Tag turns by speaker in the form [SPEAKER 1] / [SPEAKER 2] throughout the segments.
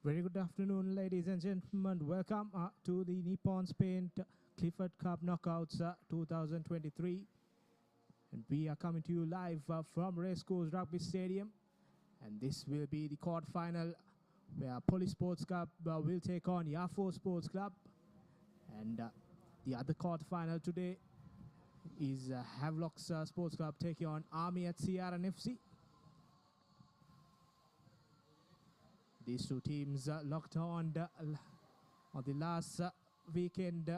[SPEAKER 1] Very good afternoon, ladies and gentlemen. Welcome to the Nippon Spain Clifford Cup Knockouts 2023. And we are coming to you live from Racecourse Rugby Stadium. And this will be the quarterfinal where Police Sports Club will take on Yafo Sports Club. And the other quarterfinal today is Havelock's Sports Club taking on Army at CRNFC. These two teams locked on the last weekend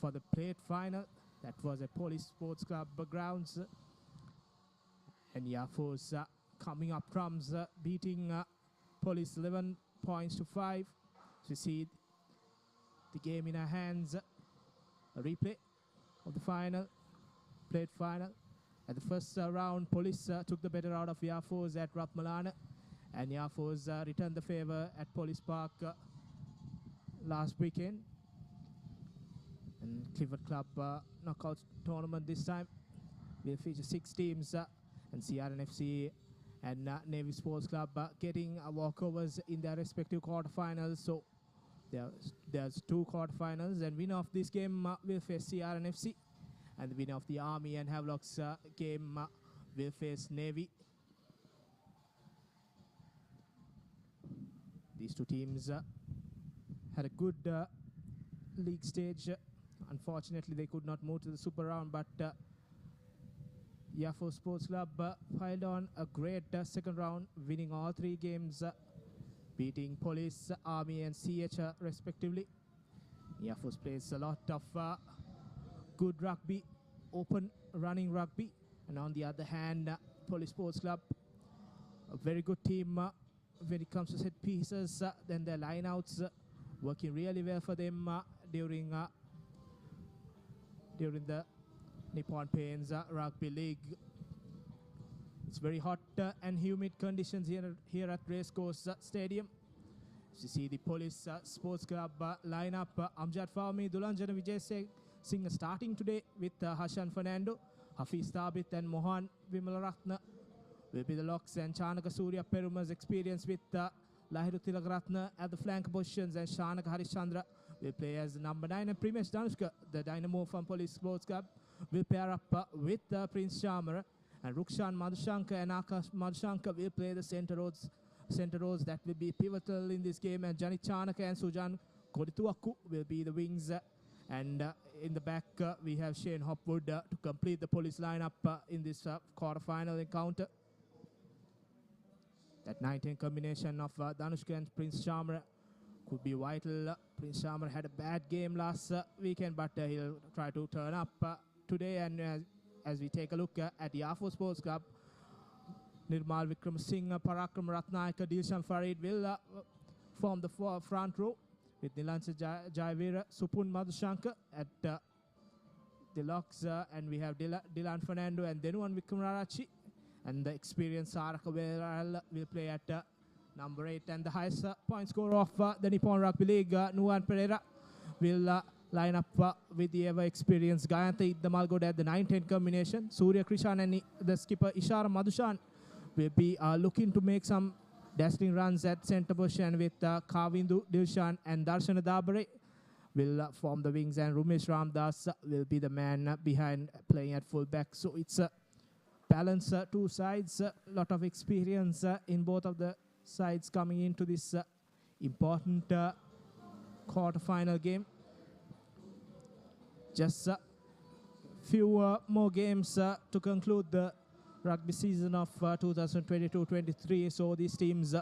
[SPEAKER 1] for the plate final. That was at Police Sports Club grounds. And Yafo's coming up trumps, beating Police 11 points to 5. So we see the game in our hands. A replay of the final, plate final. At the first round, Police took the better out of Yafo's at Ratmalana. And Yafo's returned the favor at Police Park last weekend. And Clifford Club knockout tournament this time will feature 6 teams. And CRNFC and Navy Sports Club getting walkovers in their respective quarterfinals. So there's 2 quarterfinals. And winner of this game will face CRNFC. And the winner of the Army and Havelock's game will face Navy. These two teams had a good league stage. Unfortunately, they could not move to the super round, but Yafo Sports Club piled on a great second round, winning all 3 games, beating Police, Army and CH respectively. Yafo plays a lot of good rugby, open running rugby, and on the other hand, Police Sports Club, a very good team when it comes to set pieces. Then their lineouts working really well for them during the Nippon Pain's Rugby League. It's very hot and humid conditions here at Racecourse Stadium. As you see the Police Sports Club lineup, Amjad Fahmi, Dulanjana Vijay Singh starting today with Hashan Fernando, Hafiz Thabit and Mohan Vimalaratna will be the locks, and Chanaka Surya Peruma's experience with Lahiru Tilagaratna at the flank positions, and Shanaka Harishchandra will play as number 9, and Primesh Danushka, the dynamo from Police Sports Club, will pair up with Prince Chamara, and Rukshan Madhushankar and Akash Madhushankar will play the center roles that will be pivotal in this game, and Janit Chanaka and Sujan Kodituaku will be the wings, and in the back we have Shane Hopwood to complete the Police lineup in this quarterfinal encounter. That 9-10 combination of Danushka and Prince Chamara could be vital. Prince Chamara had a bad game last weekend, but he'll try to turn up today. And as we take a look at Yafo Sports Club, Nirmal Vikram Singh, Parakram Ratnayaka, Dilshan Farid will form the front row with Nilansa Jayavira, Supun Madhushankar at the locks, and we have Dylan Fernando and Denuan Vikram Rarachi. And the experienced Saraka will play at number 8. And the highest point scorer of the Nippon Rugby League, Nuwan Pereira, will line up with the ever-experienced Gayantha Iddamalgode at the 9-10 combination. Surya Krishan and the skipper Ishara Madhushan will be looking to make some dazzling runs at centre position, with Kavindu Dilshan and Darshana Dabare will form the wings, and Rumesh Ramdas will be the man behind playing at full back. So it's a balance, 2 sides, a lot of experience in both of the sides coming into this important quarter-final game. Just a few more games to conclude the rugby season of 2022-23. So these teams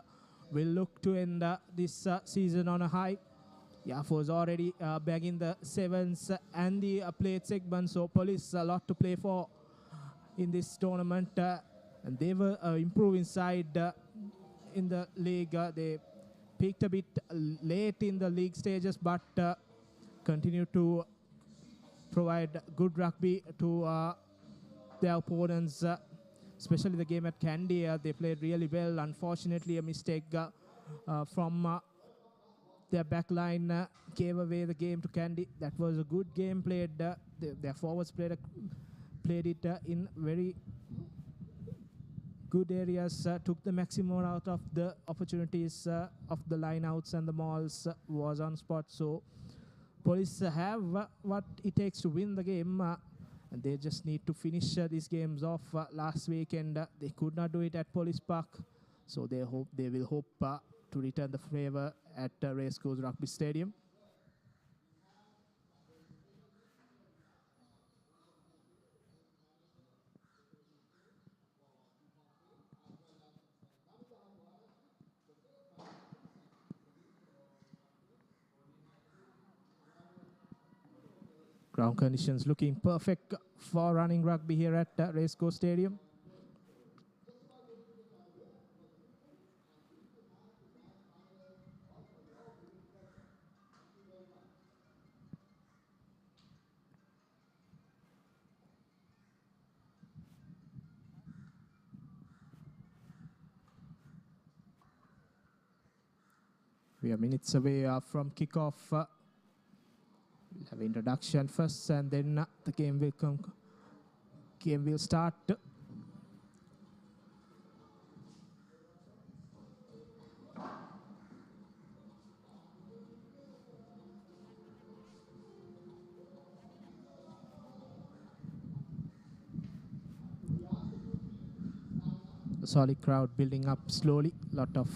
[SPEAKER 1] will look to end this season on a high. Yafo is already bagging the 7s and the plate segment. So Police a lot to play for in this tournament, and they were improving side in the league. They peaked a bit late in the league stages, but continue to provide good rugby to their opponents, especially the game at Kandy. They played really well. Unfortunately, a mistake from their backline gave away the game to Kandy. That was a good game played. Their forwards played it in very good areas, took the maximum out of the opportunities of the lineouts and the mauls, was on spot. So Police have what it takes to win the game, and they just need to finish these games off. Last weekend they could not do it at Police Park, so they will hope to return the favor at Racecourse Rugby Stadium. Ground conditions looking perfect for running rugby here at Racecourse Stadium. We are minutes away from kickoff. We'll have introduction first, and then the game will come. Game will start. A solid crowd building up slowly. Lot of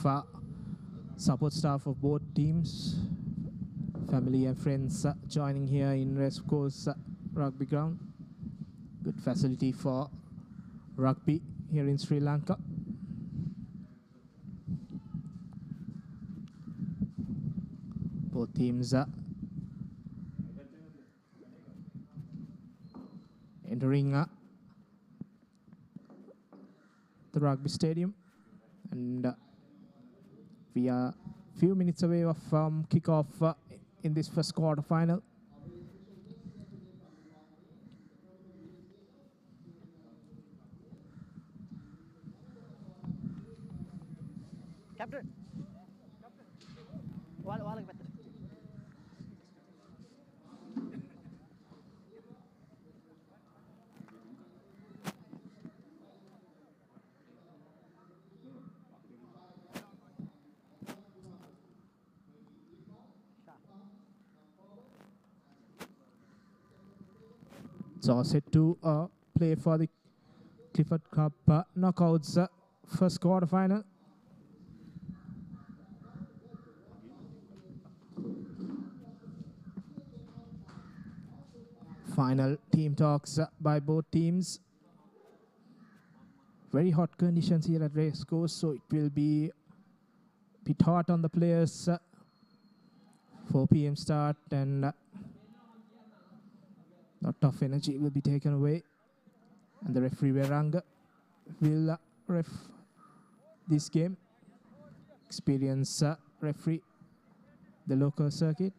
[SPEAKER 1] support staff of both teams. Family and friends joining here in Racecourse Rugby Ground. Good facility for rugby here in Sri Lanka. Both teams entering the rugby stadium, and we are a few minutes away from kickoff in this first quarter final.
[SPEAKER 2] Captain.
[SPEAKER 1] It's all set to play for the Clifford Cup knockouts first quarter final. Final team talks by both teams. Very hot conditions here at Racecourse, so it will be a bit hot on the players. 4 p.m. start, and lot of energy will be taken away. And the referee Veranga will ref this game. Experienced referee, the local circuit.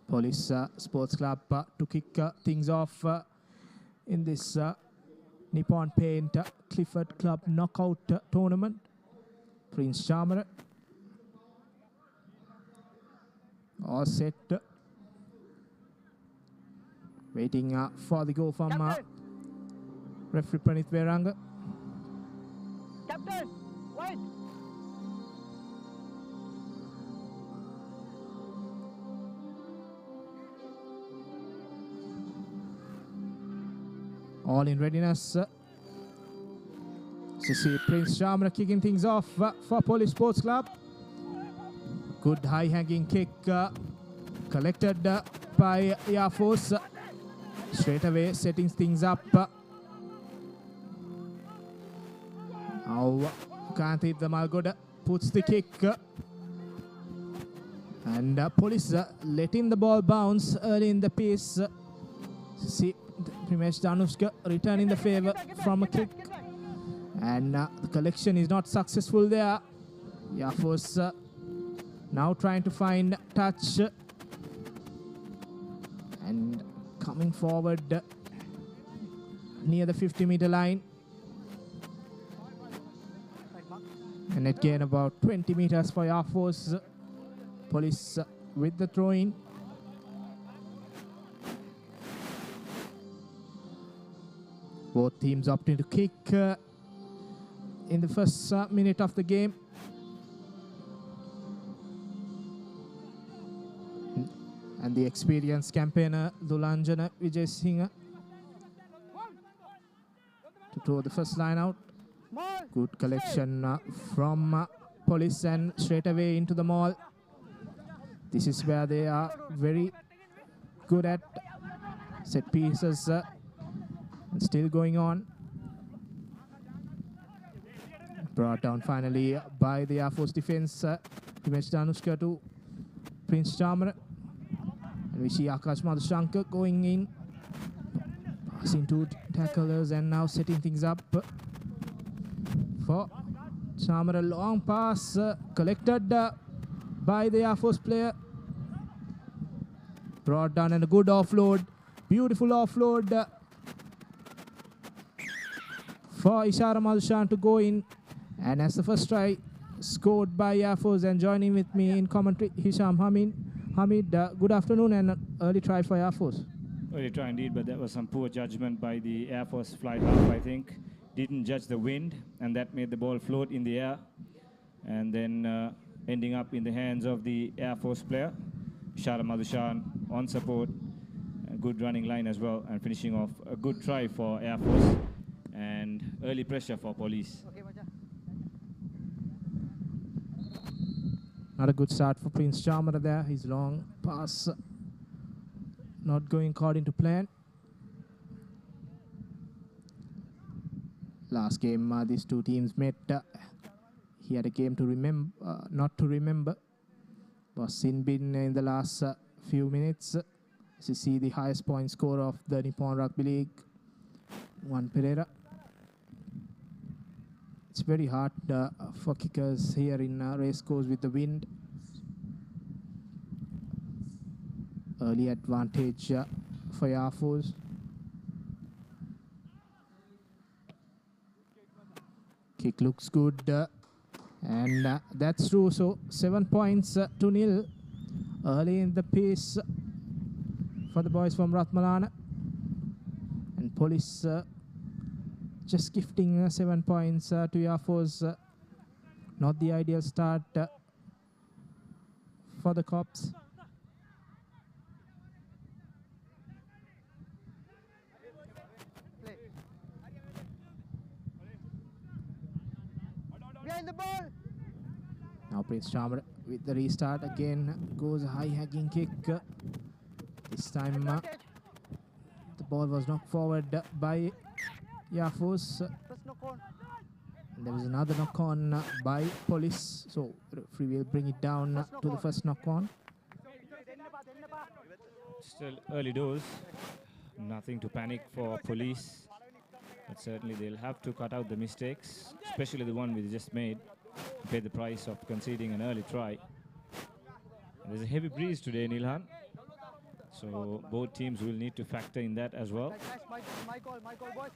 [SPEAKER 1] Police Sports Club to kick things off in this Nippon Paint Clifford Club knockout tournament. Prince Charmer all set. Waiting for the goal from referee Pranith Veranga.
[SPEAKER 2] Captain, wait.
[SPEAKER 1] All in readiness. So see Prince Charmer kicking things off for Police Sports Club. Good high-hanging kick collected by Air Force. Straight away setting things up. Now Kanthi Malgoda puts the kick. And Police letting the ball bounce early in the piece. See Primesh Danushka returning the favor from a kick. And the collection is not successful there. Air Force now trying to find touch. And coming forward near the 50-meter line. And net gain about 20 meters for Air Force. Police with the throw-in. Both teams opting to kick in the first minute of the game. And the experienced campaigner Dulanjana Vijay Singh to throw the first line out. Good collection from Police and straight away into the mall. This is where they are very good at set pieces and still going on. Brought down finally by the Air Force defense. Himesh Danushka to Prince Charmer. And we see Akash Madhushankar going in, passing two tacklers and now setting things up for Charmer. A long pass collected by the Air Force player. Brought down and a good offload. Beautiful offload for Ishara Madhushan to go in. And as the first try scored by Air Force, and joining with me in commentary, Hisham Hamid. Hamid, good afternoon, and an early try for Air Force.
[SPEAKER 2] Early try indeed, but that was some poor judgment by the Air Force flight half, I think. Didn't judge the wind, and that made the ball float in the air. And then ending up in the hands of the Air Force player, Ishara Madhushan, on support. A good running line as well, and finishing off a good try for Air Force. And early pressure for Police.
[SPEAKER 1] Not a good start for Prince Charmer there. His long pass not going according to plan. Last game these two teams met. He had a game to remember, not to remember. Was Sinbin in the last few minutes. As you see, the highest point scorer of the Nippon Rugby League, Juan Pereira. It's very hard for kickers here in race course with the wind. Early advantage for Air Force. Kick looks good, and that's true. So 7 points to 0 early in the piece for the boys from Ratmalana. And Police just gifting 7 points to Air Force. Not the ideal start for the Cops.
[SPEAKER 3] Behind the ball.
[SPEAKER 1] Now Prince Charmer with the restart again. Goes a high hacking kick. This time the ball was knocked forward by Air Force. And there was another knock on by Police. So referee will bring it down to the first knock on.
[SPEAKER 2] Still early doors. Nothing to panic for Police. But certainly they'll have to cut out the mistakes, especially the one we just made, to pay the price of conceding an early try. There's a heavy breeze today, Nilhan. So both teams will need to factor in that as well.
[SPEAKER 3] My call, boys.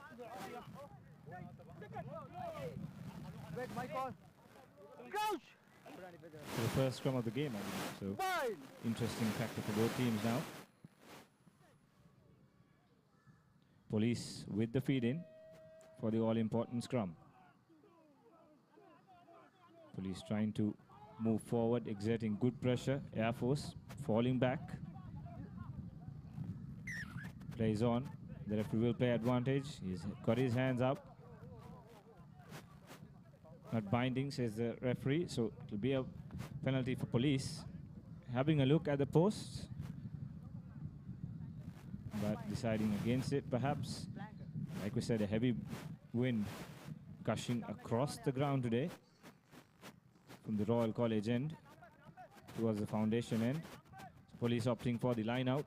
[SPEAKER 3] Wait, my call. Coach!
[SPEAKER 2] So the first scrum of the game, I believe. So interesting factor for both teams now. Police with the feed in for the all-important scrum. Police trying to move forward, exerting good pressure. Air Force falling back. Plays on. The referee will play advantage. He's got his hands up. Not binding, says the referee. So it will be a penalty for Police. Having a look at the post, but deciding against it perhaps. Like we said, a heavy wind gushing across the ground today from the Royal College end towards the foundation end. So Police opting for the line out.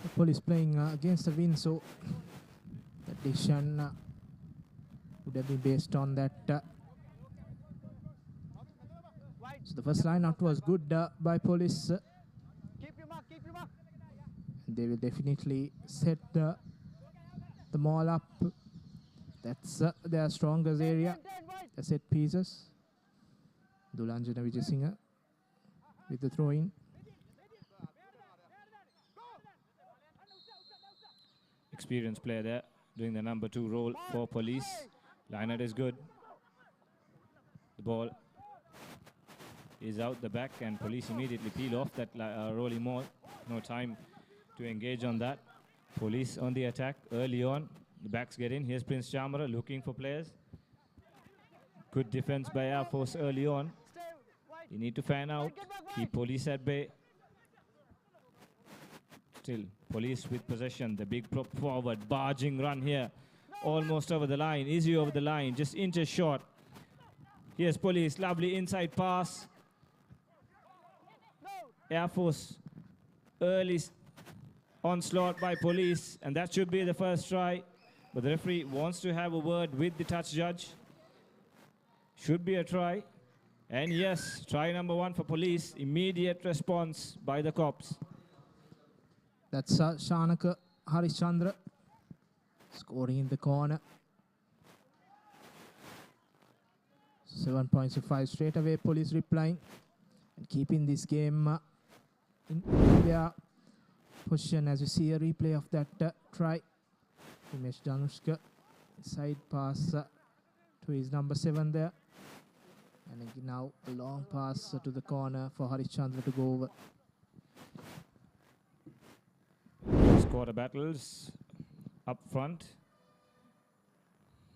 [SPEAKER 1] The Police playing against the wind, so the decision would have been based on that. So the first line out was good by Police.
[SPEAKER 3] Keep your mark, keep your mark.
[SPEAKER 1] They will definitely set the mall up. That's their strongest area, the set pieces. Dulanjana Vijay Singh with the throw-in.
[SPEAKER 2] experienced player there, doing the number 2 role for police. Line-out is good. The ball is out the back, and police immediately peel off that rolling maul. No time to engage on that. Police on the attack early on. The backs get in. Here's Prince Chamara looking for players. Good defense by Air Force early on. You need to fan out, keep police at bay. Still, police with possession. The big prop forward, barging run here. Almost over the line. Easy over the line, just inches short. Here's police, lovely inside pass. Air Force, early onslaught by police, and that should be the first try. But the referee wants to have a word with the touch judge. Should be a try. And yes, try number 1 for police. Immediate response by the cops.
[SPEAKER 1] That's Shanaka Harishchandra scoring in the corner. 7 points to 5 straight away. Police replying and keeping this game in their position. As you see a replay of that try. Himesh Danushka side pass to his number 7 there. And again now a long pass to the corner for Harishchandra to go over.
[SPEAKER 2] Quarter battles up front.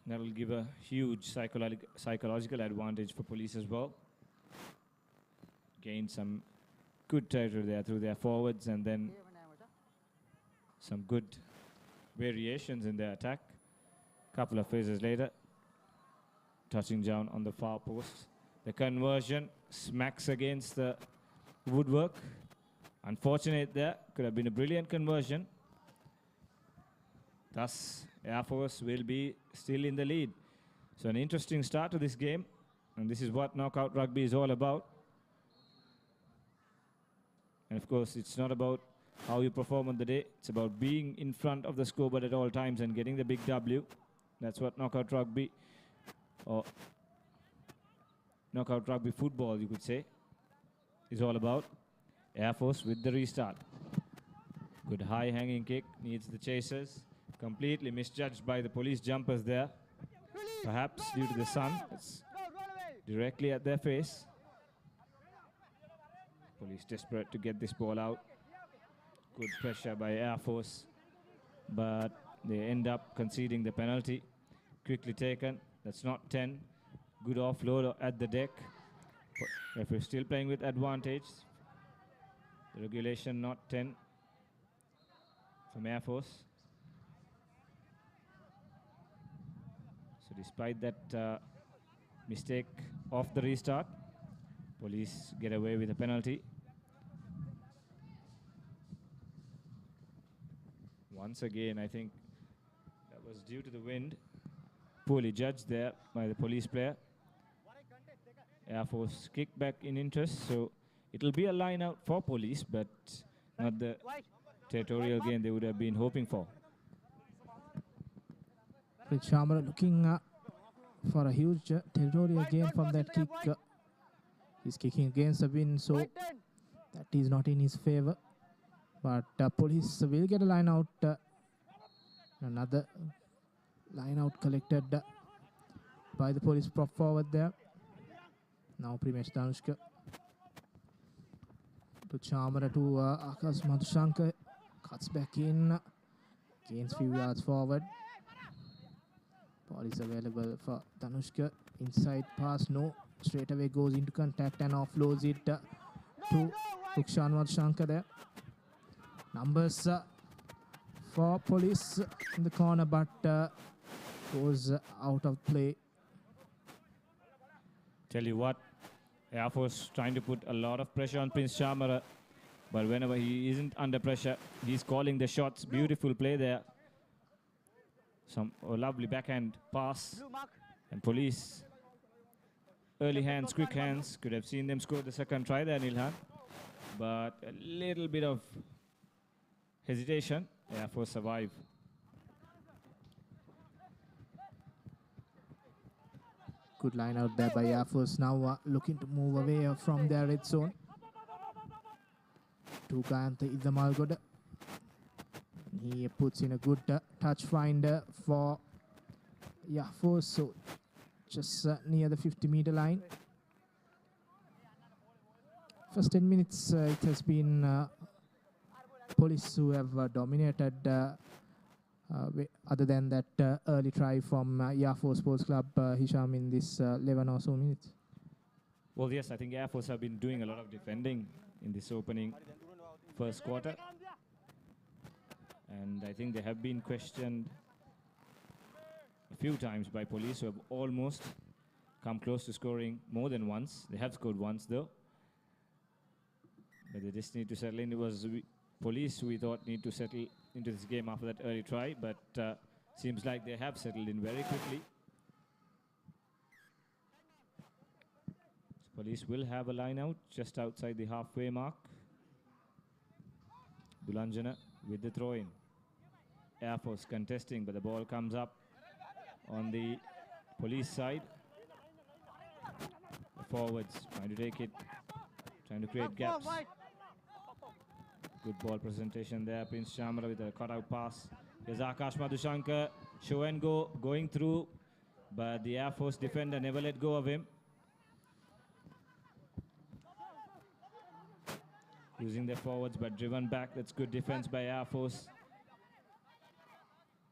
[SPEAKER 2] That will give a huge psychological advantage for police as well. Gain some good territory there through their forwards, and then some good variations in their attack. Couple of phases later, touching down on the far post. The conversion smacks against the woodwork. Unfortunate there. Could have been a brilliant conversion. Thus, Air Force will be still in the lead. So an interesting start to this game. And this is what knockout rugby is all about. And of course, it's not about how you perform on the day. It's about being in front of the scoreboard at all times and getting the big W. That's what knockout rugby, or knockout rugby football, you could say, is all about. Air Force with the restart. Good high hanging kick, needs the chasers. Completely misjudged by the police jumpers there. Perhaps due to the sun, it's directly at their face. Police desperate to get this ball out. Good pressure by Air Force, but they end up conceding the penalty. Quickly taken, that's not 10. Good offload at the deck. If we're still playing with advantage, the regulation not 10 from Air Force. So despite that mistake of the restart, police get away with a penalty. Once again, I think that was due to the wind. Poorly judged there by the police player. Air Force kick back in interest, so it'll be a line out for police, but not the territorial gain they would have been hoping for.
[SPEAKER 1] Prince Chamara looking for a huge territorial gain from that kick. He's kicking against the wind, so that is not in his favor. But police will get a line out. Another line out collected by the police prop forward there. Now Primesh Danushka to Chamara to Akash Madhushankar. Cuts back in. Gains few yards forward. Ball is available for Danushka. Inside pass, no. Straight away goes into contact and offloads it to Rukshan Madhushankar there. Numbers for police in the corner, but goes out of play.
[SPEAKER 2] Tell you what, Air Force trying to put a lot of pressure on Prince Chamara, but whenever he isn't under pressure, he's calling the shots. Beautiful play there. Some lovely backhand pass, and police early hands, quick hands. Could have seen them score the second try there, Nilhan, but a little bit of hesitation. Air Force survive.
[SPEAKER 1] Good line out there by Air Force. Now looking to move away from their red zone. To Kayantha Idamalgoda. He puts in a good touch finder for Yafo, so just near the 50-meter line. First 10 minutes, it has been Police who have dominated. Other than that early try from Yafo Sports Club, Hisham, in this 11 or so minutes.
[SPEAKER 2] Well, yes, I think Air Force have been doing a lot of defending in this opening first quarter. And I think they have been questioned a few times by Police, who have almost come close to scoring more than once. They have scored once, though. But they just need to settle in. It was Police who we thought need to settle into this game after that early try, but seems like they have settled in very quickly. So Police will have a line out just outside the halfway mark. Dulanjana with the throw-in. Air Force contesting, but the ball comes up on the Police side. The forwards trying to take it, trying to create gaps. Good ball presentation there. Prince Chamara with a cut-out pass. Here's Akash Madhushankar. Show and go, going through, but the Air Force defender never let go of him. Using their forwards, but driven back. That's good defense by Air Force.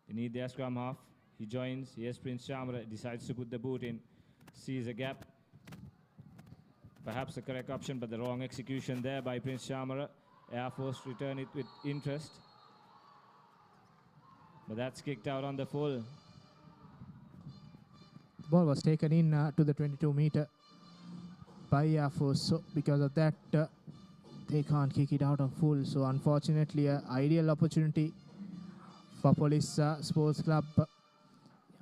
[SPEAKER 2] They need their scrum half. He joins. Here's Prince Chamara. Decides to put the boot in. Sees a gap. Perhaps the correct option, but the wrong execution there by Prince Chamara. Air Force return it with interest. But that's kicked out on the full.
[SPEAKER 1] The ball was taken in to the 22-meter by Air Force. So because of that, they can't kick it out on full. So unfortunately, an ideal opportunity for Police Sports Club. Air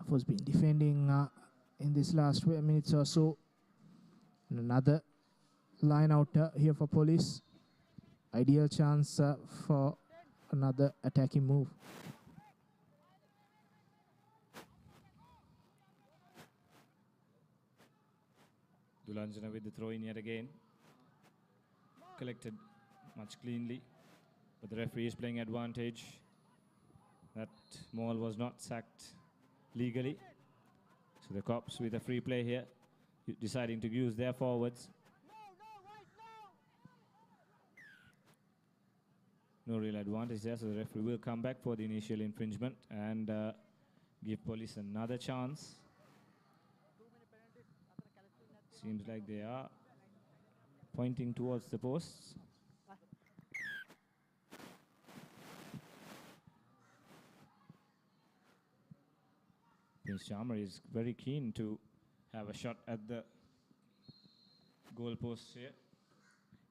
[SPEAKER 1] Force been defending in this last 20 minutes or so. And another line out here for Police. Ideal chance for another attacking move.
[SPEAKER 2] Dulanjana with the throw in yet again. Collected much cleanly, but the referee is playing advantage. That maul was not sacked legally. So the cops with a free play here, deciding to use their forwards. No real advantage there, so the referee will come back for the initial infringement and give Police another chance. Seems like they are pointing towards the posts. Prince Chamara is very keen to have a shot at the goal posts here.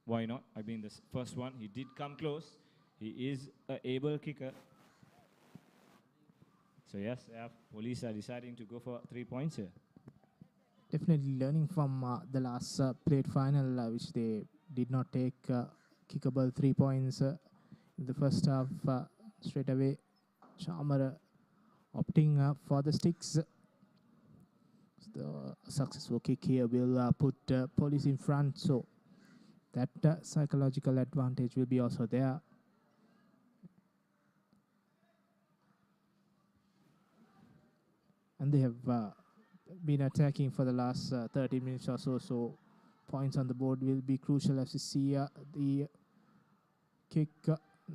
[SPEAKER 2] Why not? I mean, the first one, he did come close. He is an able kicker. So yes, Police are deciding to go for 3 points here.
[SPEAKER 1] Definitely learning from the last plate final, which they did not take kickable 3 points in the first half. Straight away, Chamara opting for the sticks. The successful kick here will put Police in front, so that psychological advantage will be also there. And they have been attacking for the last 30 minutes or so, so points on the board will be crucial as you see the kick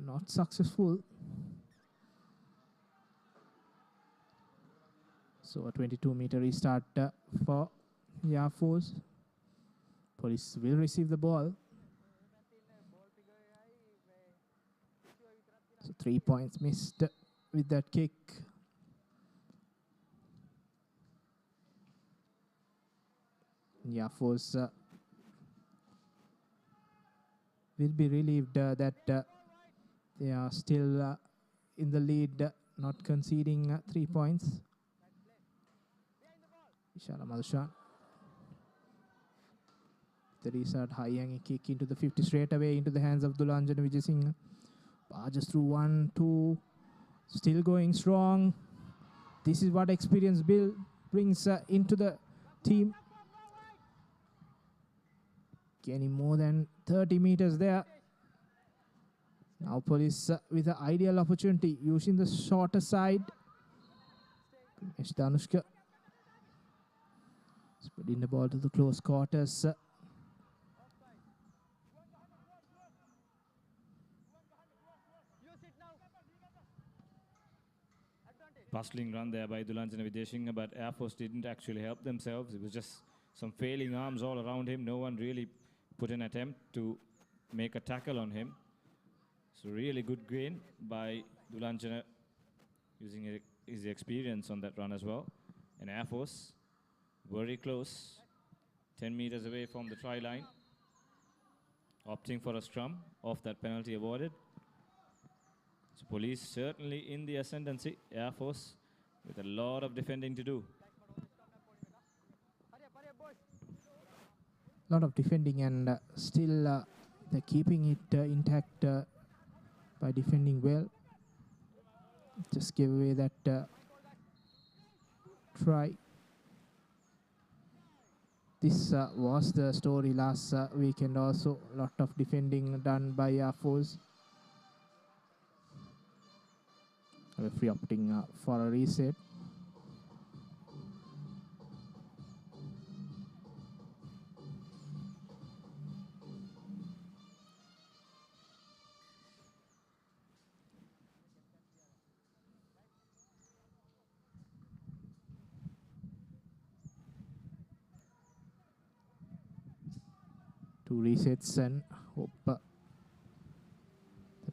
[SPEAKER 1] not successful. So a 22-meter restart for Air Force. Police will receive the ball. So 3 points missed with that kick. Air Force will be relieved that they are still in the lead, not conceding 3 points. Ishala Madhushan. The restart, high hanging kick into the 50 straight away into the hands of Dulanjana Vijay Singh. Barges through 1, 2. Still going strong. This is what experience brings into the team. Gaining more than 30 meters there. Now Police with the ideal opportunity using the shorter side. Danushka spreading the ball to the close quarters.
[SPEAKER 2] Bustling run there by Dulanjana Videshinga, but Air Force didn't actually help themselves. It was just some failing arms all around him. No one really put an attempt to make a tackle on him. So really good gain by Dulanjana, using his experience on that run as well. And Air Force very close, 10 meters away from the try line, opting for a scrum off that penalty awarded. So Police certainly in the ascendancy. Air Force with a lot of defending to do.
[SPEAKER 1] A lot of defending, and still they're keeping it intact by defending well. Just give away that try. This was the story last weekend also. A lot of defending done by Air Force. Referee opting for a reset. Two resets, and hope the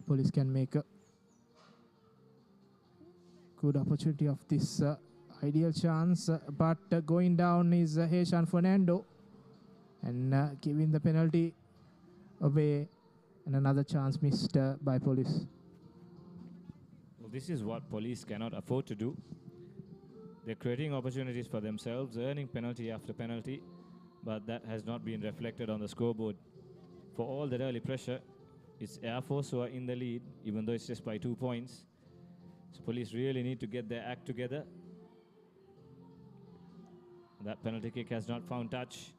[SPEAKER 1] Police can make a good opportunity of this ideal chance, but going down is Heshan Fernando, and giving the penalty away, and another chance missed by Police.
[SPEAKER 2] Well, this is what Police cannot afford to do. They're creating opportunities for themselves, earning penalty after penalty, but that has not been reflected on the scoreboard. For all that early pressure, it's Air Force who are in the lead, even though it's just by 2 points. So Police really need to get their act together. That penalty kick has not found touch.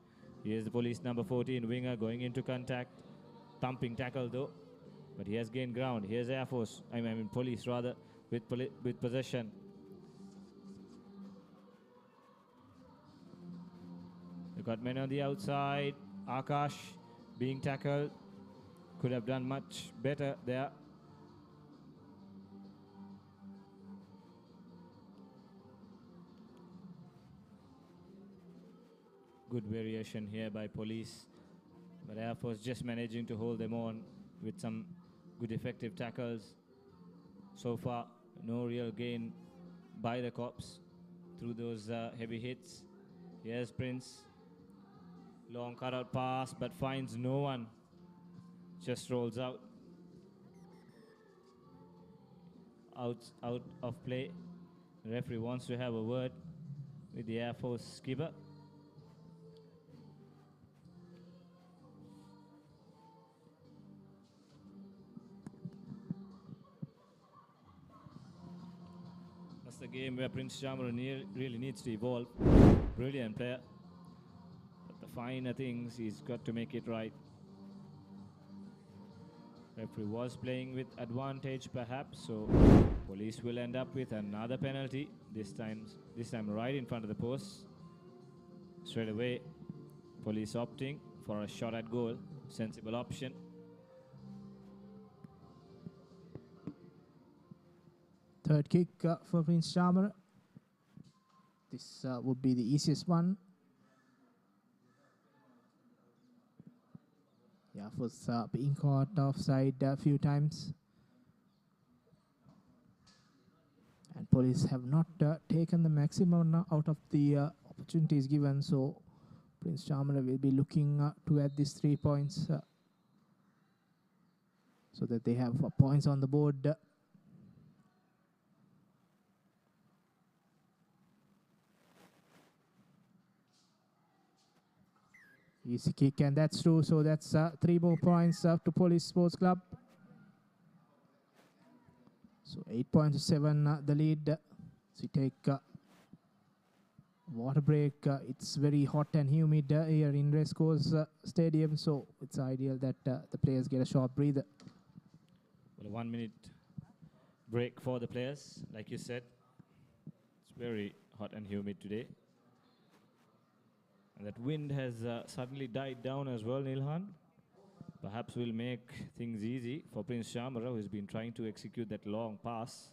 [SPEAKER 2] Here's the Police number 14 winger going into contact. Thumping tackle though, but he has gained ground. Here's Air Force, I mean Police rather, with possession. They've got men on the outside. Akash being tackled. Could have done much better there. Good variation here by Police, but Air Force just managing to hold them on with some good effective tackles. So far, no real gain by the cops through those heavy hits. Here's Prince. Long cutout pass, but finds no one. Just rolls out. Out of play. The referee wants to have a word with the Air Force skipper. That's the game where Prince Chamara really needs to evolve. Brilliant player. But the finer things, he's got to make it right. Referee was playing with advantage perhaps, so Police will end up with another penalty, this time right in front of the post. Straight away, Police opting for a shot at goal, sensible option.
[SPEAKER 1] Third kick for Prince Charmer. This would be the easiest one. Yeah, was being caught offside a few times. And Police have not taken the maximum out of the opportunities given, so Prince Charmer will be looking to add these 3 points so that they have points on the board. Easy kick, and that's true. So that's 3 more points to Police Sports Club. So 8 points to 7, the lead. So we take water break. It's very hot and humid here in Racecourse Stadium, so it's ideal that the players get a short breather.
[SPEAKER 2] Well, a 1 minute break for the players. Like you said, it's very hot and humid today. And that wind has suddenly died down as well, Nilhan. Perhaps will make things easy for Prince Shamara, who's been trying to execute that long pass.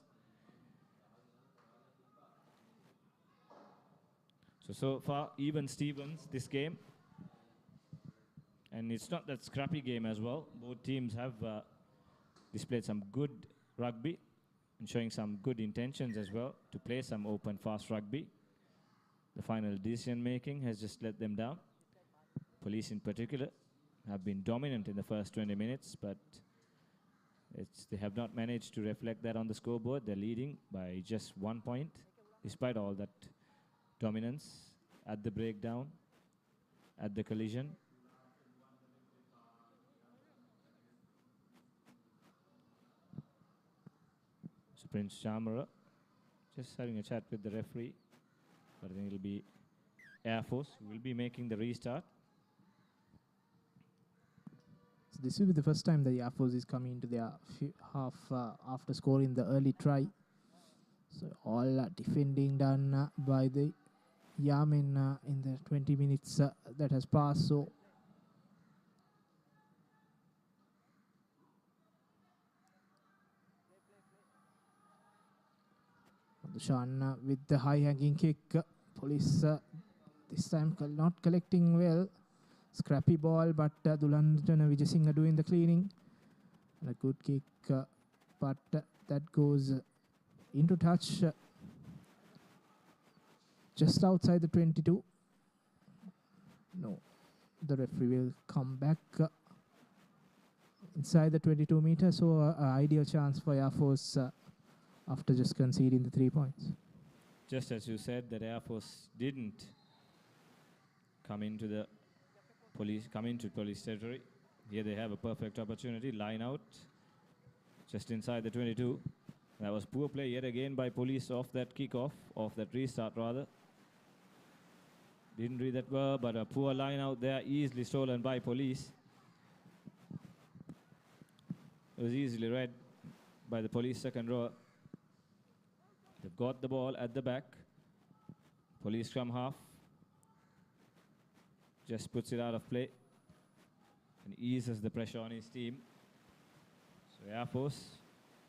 [SPEAKER 2] So far, even Stevens this game. And it's not that scrappy game as well. Both teams have displayed some good rugby and showing some good intentions as well to play some open, fast rugby. The final decision making has just let them down. Police in particular have been dominant in the first 20 minutes, but they have not managed to reflect that on the scoreboard. They're leading by just 1 point, despite all that dominance at the breakdown, at the collision. So Prince Shamara just having a chat with the referee, but I think it'll be Air Force who will be making the restart.
[SPEAKER 1] So this will be the first time the Air Force is coming into their half after scoring the early try. So all defending done by the Yamen in the 20 minutes that has passed. So Shan with the high hanging kick. Police this time not collecting well. Scrappy ball, but Dulandana Vijayasinghe doing the cleaning. And a good kick, but that goes into touch just outside the 22. No, the referee will come back inside the 22 meters. So ideal chance for Air Force after just conceding the 3 points.
[SPEAKER 2] Just as you said, that Air Force didn't come into police territory. Here they have a perfect opportunity, line out, just inside the 22. That was poor play yet again by police off that kickoff, off that restart rather. Didn't read that well, but a poor line out there, easily stolen by police. It was easily read by the police second row. They've got the ball at the back. Police scrum half. Just puts it out of play and eases the pressure on his team. So Air Force,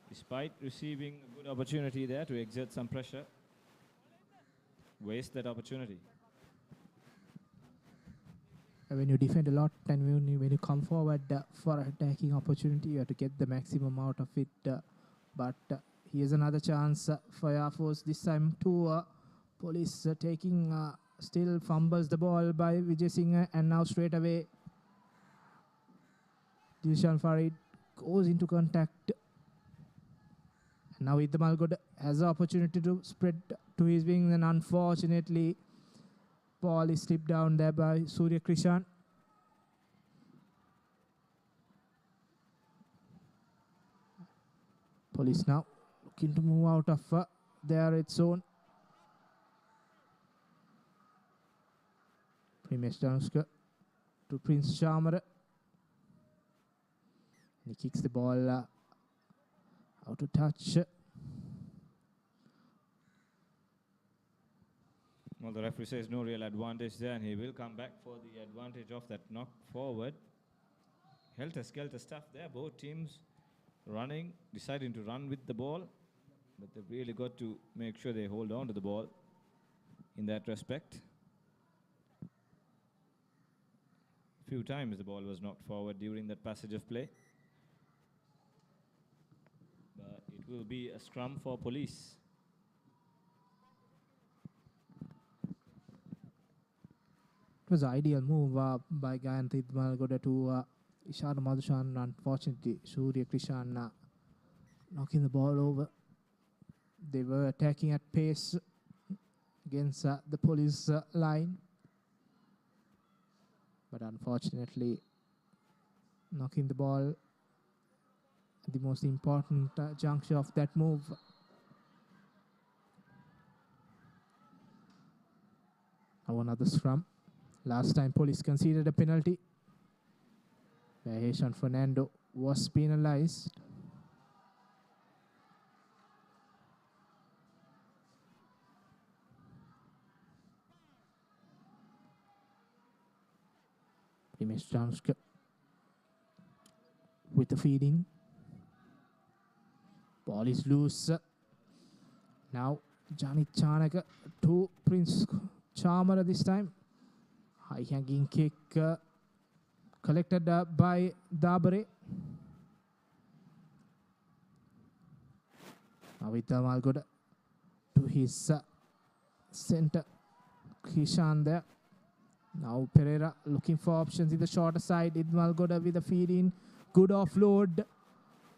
[SPEAKER 2] despite receiving a good opportunity there to exert some pressure, waste that opportunity.
[SPEAKER 1] When you defend a lot and when you come forward for attacking opportunity, you have to get the maximum out of it. But here's another chance for Air Force. This time to police taking, still fumbles the ball by Vijayasinghe, and now straight away Dilshan Farid goes into contact. And now Ida Malgod has the opportunity to spread to his wings, and unfortunately ball is slipped down there by Surya Krishan. Police now looking to move out of their red zone. Primesh Danushka to Prince Shamara. He kicks the ball out of touch.
[SPEAKER 2] Well, the referee says no real advantage there, and he will come back for the advantage of that knock forward. Helter-skelter stuff there. Both teams running, deciding to run with the ball, but they've really got to make sure they hold on to the ball in that respect. A few times the ball was knocked forward during that passage of play. But it will be a scrum for police.
[SPEAKER 1] It was an ideal move by Gayanthi Malgoda to Ishara Madhushan. Unfortunately, Surya Krishan knocking the ball over. They were attacking at pace against the police line. But unfortunately, knocking the ball at the most important juncture of that move. Now another scrum. Last time police conceded a penalty where Haitian Fernando was penalized. Dimesh Danushka with the feeding. Ball is loose. Now Janit Chanaka to Prince Chamara this time. High hanging kick collected by Dabare. Now with Malgoda to his center. Kishan there. Now Pereira looking for options in the shorter side. Malgoda with the feed in. Good offload.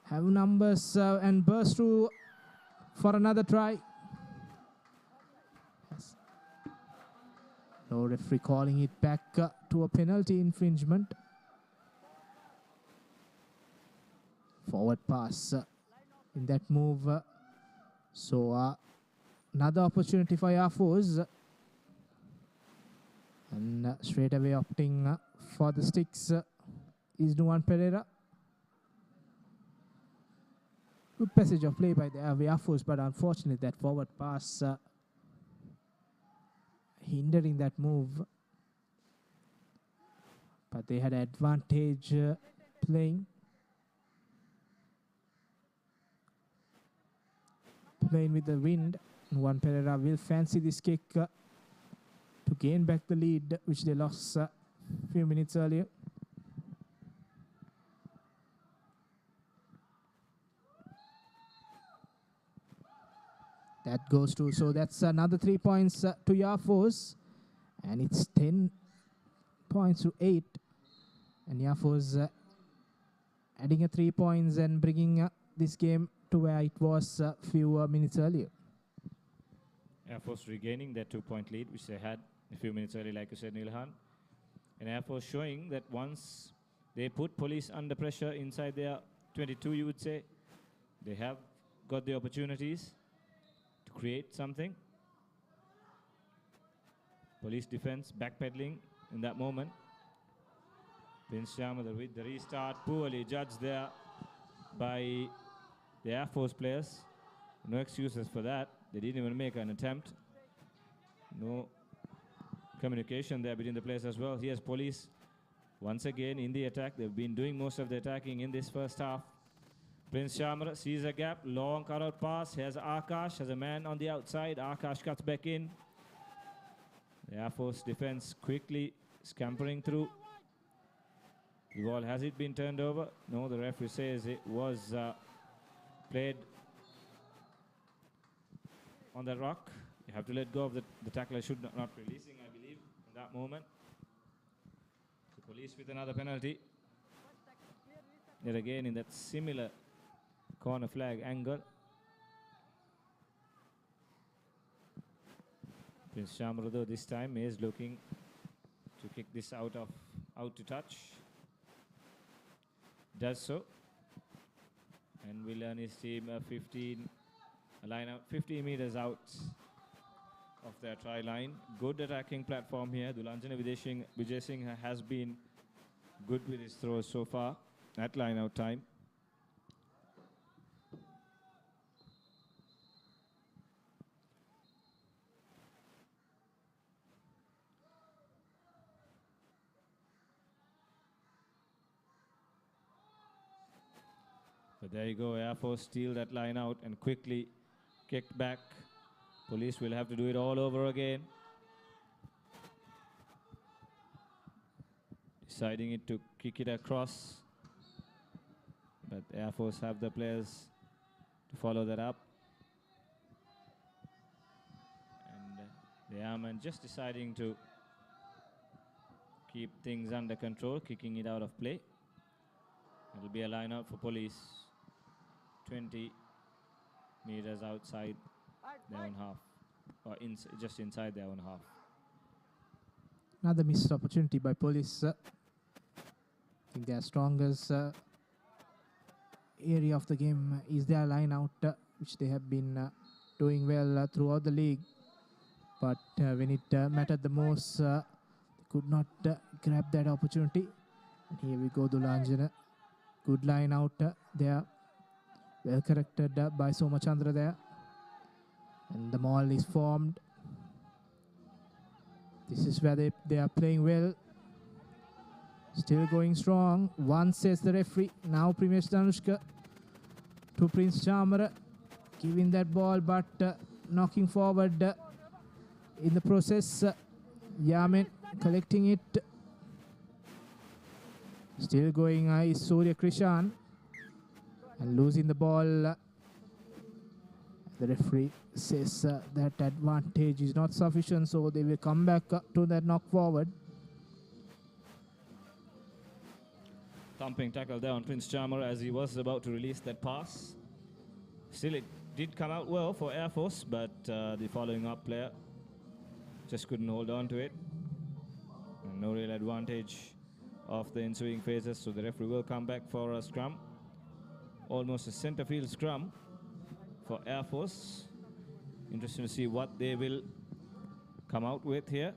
[SPEAKER 1] Have numbers and burst through for another try. Yes. No referee calling it back to a penalty infringement. Forward pass in that move. So another opportunity for Air Force. And straight away opting for the sticks is Nuwan Pereira. Good passage of play by the Air Force, but unfortunately that forward pass hindering that move. But they had advantage playing with the wind. Nuwan Pereira will fancy this kick to gain back the lead, which they lost a few minutes earlier. That goes to, so that's another 3 points to Air Force, and it's 10 points to 8. And Air Force adding a 3 points and bringing this game to where it was a few minutes earlier.
[SPEAKER 2] Air Force regaining their 2-point lead, which they had a few minutes earlier, like you said, Nilhan. And Air Force showing that once they put Police under pressure inside their 22, you would say, they have got the opportunities to create something. Police defense backpedaling in that moment. Prince Shamada with the restart, poorly judged there by the Air Force players. No excuses for that. They didn't even make an attempt. No communication there between the players as well. Here's Police once again in the attack. They've been doing most of the attacking in this first half. Prince Shamara sees a gap, long cutout pass. Here's Akash, has a man on the outside. Akash cuts back in. The Air Force defense quickly scampering through. The ball, has it been turned over? No, the referee says it was played on the rock. You have to let go of the tackler, should not releasing, I believe, in that moment. The Police with another penalty. Yet again in that similar corner flag angle. Prince Shamrudo this time is looking to kick this out to touch. Does so. And will earn his team a line out 15 meters out of their try line. Good attacking platform here. Dulanjana Vijay Singh has been good with his throws so far at line out time. But there you go, Air Force steal that line out and quickly kicked back. Police will have to do it all over again. Deciding it to kick it across. But Air Force have the players to follow that up. And the Airmen just deciding to keep things under control, kicking it out of play. It'll be a line out for Police. 20 meters outside their own half, or just inside their own half.
[SPEAKER 1] Another missed opportunity by Police. I think their strongest area of the game is their line out, which they have been doing well throughout the league. But when it mattered the most, they could not grab that opportunity. And here we go, Dulanjana. Good line out there. Well corrected by Somachandra there. And the maul is formed. This is where they are playing well. Still going strong. One says the referee. Now Primesh Danushka to Prince Chamara. Giving that ball but knocking forward in the process. Yamin collecting it. Still going is Surya Krishan. And losing the ball. The referee says that advantage is not sufficient, so they will come back to that knock forward.
[SPEAKER 2] Thumping tackle there on Prince Charmer as he was about to release that pass. Still, it did come out well for Air Force, but the following up player just couldn't hold on to it. And no real advantage of the ensuing phases, so the referee will come back for a scrum. Almost a center field scrum for Air Force. Interesting to see what they will come out with here.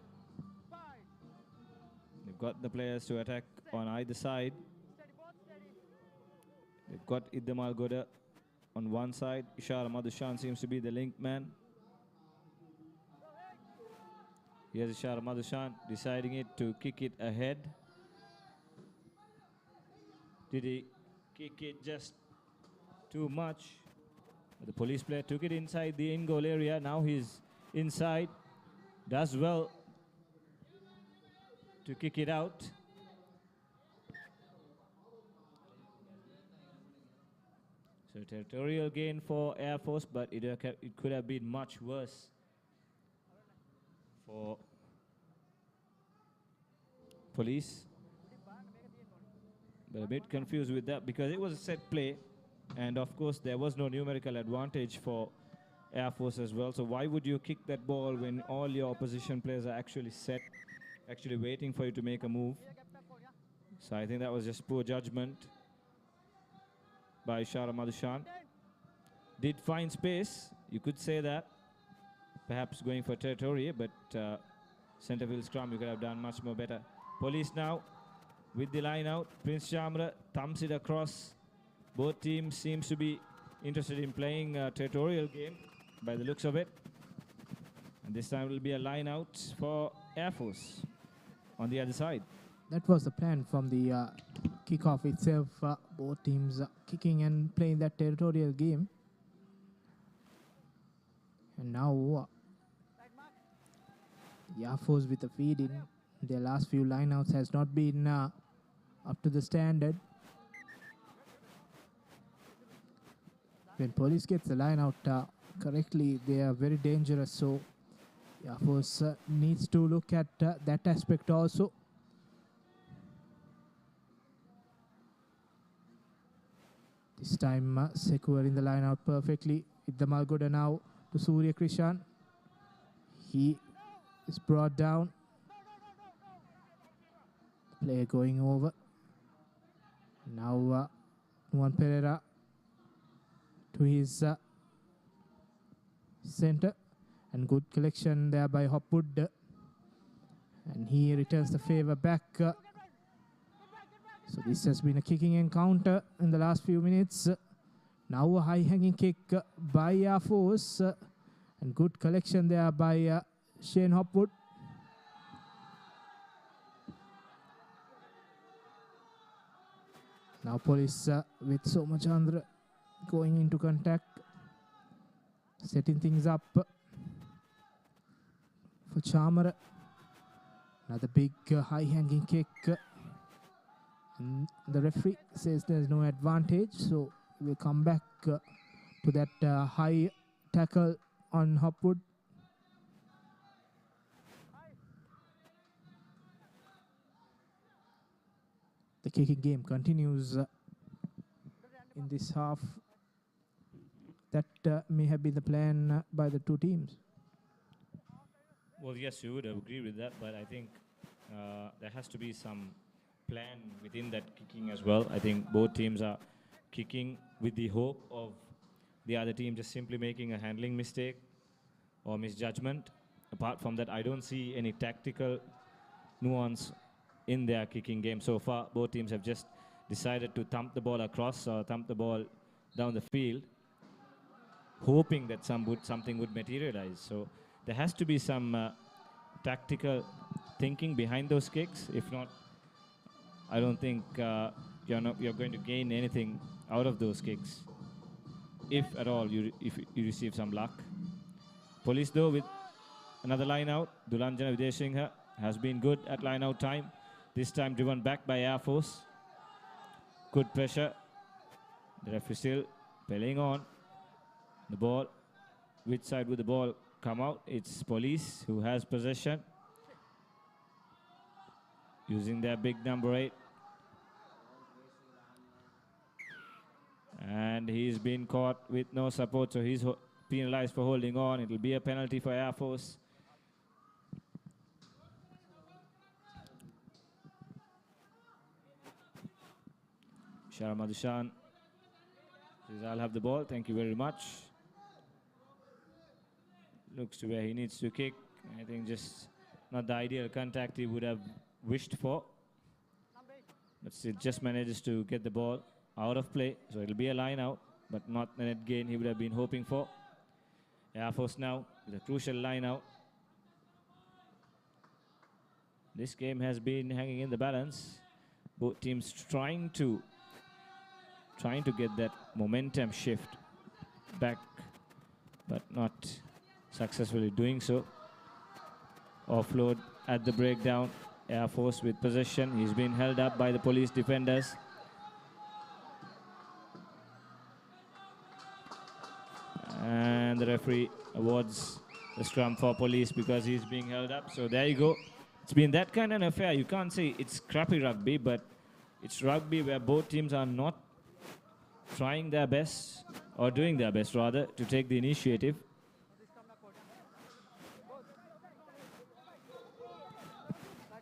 [SPEAKER 2] They've got the players to attack on either side. They've got Idam Al-Goda on one side. Ishara Madhushan seems to be the link man. Here's Ishara Madhushan deciding it to kick it ahead. Did he kick it just too much? The police player took it inside the in-goal area. Now he's inside. Does well to kick it out. So territorial gain for Air Force, but it could have been much worse for police. But a bit confused with that because it was a set play. And of course, there was no numerical advantage for Air Force as well. So why would you kick that ball when all your opposition players are actually set, actually waiting for you to make a move? So I think that was just poor judgment by Ishara Madhushan. Did find space, you could say that. Perhaps going for territory, but Centerville scrum, you could have done much more better. Police now with the line out. Prince Chamra thumps it across. Both teams seems to be interested in playing a territorial game by the looks of it. And this time it will be a line out for Air Force on the other side.
[SPEAKER 1] That was the plan from the kickoff itself. Both teams kicking and playing that territorial game. And now the Air Force with the feed in. Their last few lineouts has not been up to the standard. When police gets the line out correctly, they are very dangerous. So Air Force needs to look at that aspect also. This time securing the line out perfectly. Idam Al-Goda now to Surya Krishan. He is brought down. Player going over. Now Juan Pereira to his center, and good collection there by Hopwood, and he returns the favor back. So this has been a kicking encounter in the last few minutes. Now a high hanging kick by Air Force, and good collection there by Shane Hopwood. Now police with Somachandra going into contact, setting things up for Chamara. Another big high-hanging kick. And the referee says there's no advantage, so we'll come back to that high tackle on Hopwood. The kicking game continues in this half. That may have been the plan by the two teams.
[SPEAKER 2] Well, yes, you would agree with that, but I think there has to be some plan within that kicking as well. I think both teams are kicking with the hope of the other team just simply making a handling mistake or misjudgment. Apart from that, I don't see any tactical nuance in their kicking game so far. Both teams have just decided to thump the ball across or thump the ball down the field, hoping that something would materialize. So there has to be some tactical thinking behind those kicks. If not, I don't think you're going to gain anything out of those kicks, if at all if you receive some luck. Police though with another line out. Dulanjana Videshinghe has been good at line out time. This time driven back by Air Force. Good pressure. The referee still playing on the ball. Which side would the ball come out? It's Police who has possession, using their big number 8. And he's been caught with no support, so he's penalized for holding on. It will be a penalty for Air Force. Sharamadushan says, I'll have the ball. Thank you very much. Looks to where he needs to kick. I think just not the ideal contact he would have wished for. But still just manages to get the ball out of play. So it'll be a line out, but not the net gain he would have been hoping for. Air Force now with a crucial line out. This game has been hanging in the balance. Both teams trying to get that momentum shift back, but not successfully doing so. Offload at the breakdown. Air Force with possession. He's been held up by the Police defenders. And the referee awards the scrum for Police because he's being held up. So there you go. It's been that kind of an affair. You can't say it's crappy rugby, but it's rugby where both teams are not trying their best, or doing their best rather, to take the initiative.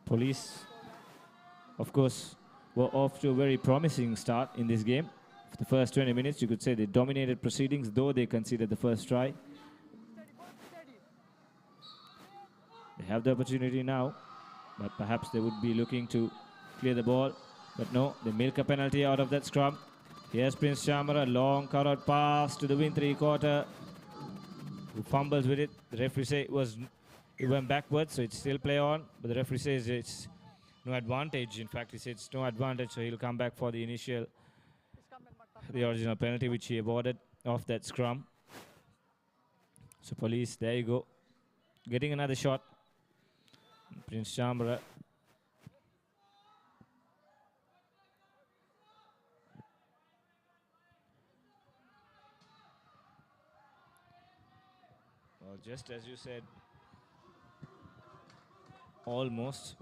[SPEAKER 2] Police, of course, were off to a very promising start in this game. For the first 20 minutes, you could say they dominated proceedings, though they conceded the first try. They have the opportunity now, but perhaps they would be looking to clear the ball. But no, they milk a penalty out of that scrum. Here's Prince Chamara, long cut-out pass to the wing three-quarter, who fumbles with it. The referee says it went backwards, so it's still play on. But the referee says it's no advantage. In fact, he says it's no advantage, so he'll come back for the original penalty, which he awarded off that scrum. So Police, there you go, getting another shot. Prince Chamara. Well, just as you said, almost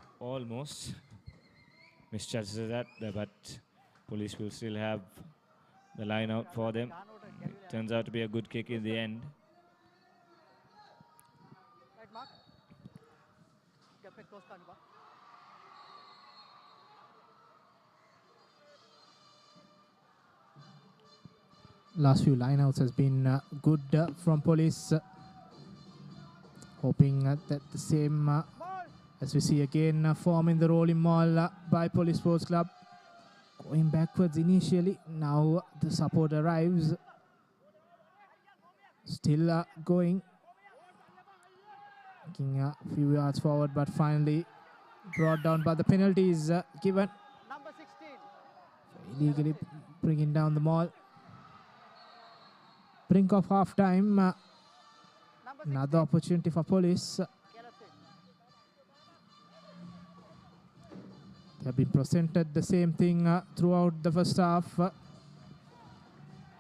[SPEAKER 2] misjudges that, but Police will still have the line out for them. It turns out to be a good kick in the end.
[SPEAKER 3] Right, Mark. Get back close, Kaniba.
[SPEAKER 1] Last few lineouts has been good from Police. Hoping that the same as we see again forming the rolling maul by Police Sports Club. Going backwards initially, now the support arrives. Still going. Taking a few yards forward, but finally brought down by the penalties given.
[SPEAKER 3] Number 16.
[SPEAKER 1] Illegally bringing down the maul. Brink of half time. Another opportunity for Police. They have been presented the same thing throughout the first half.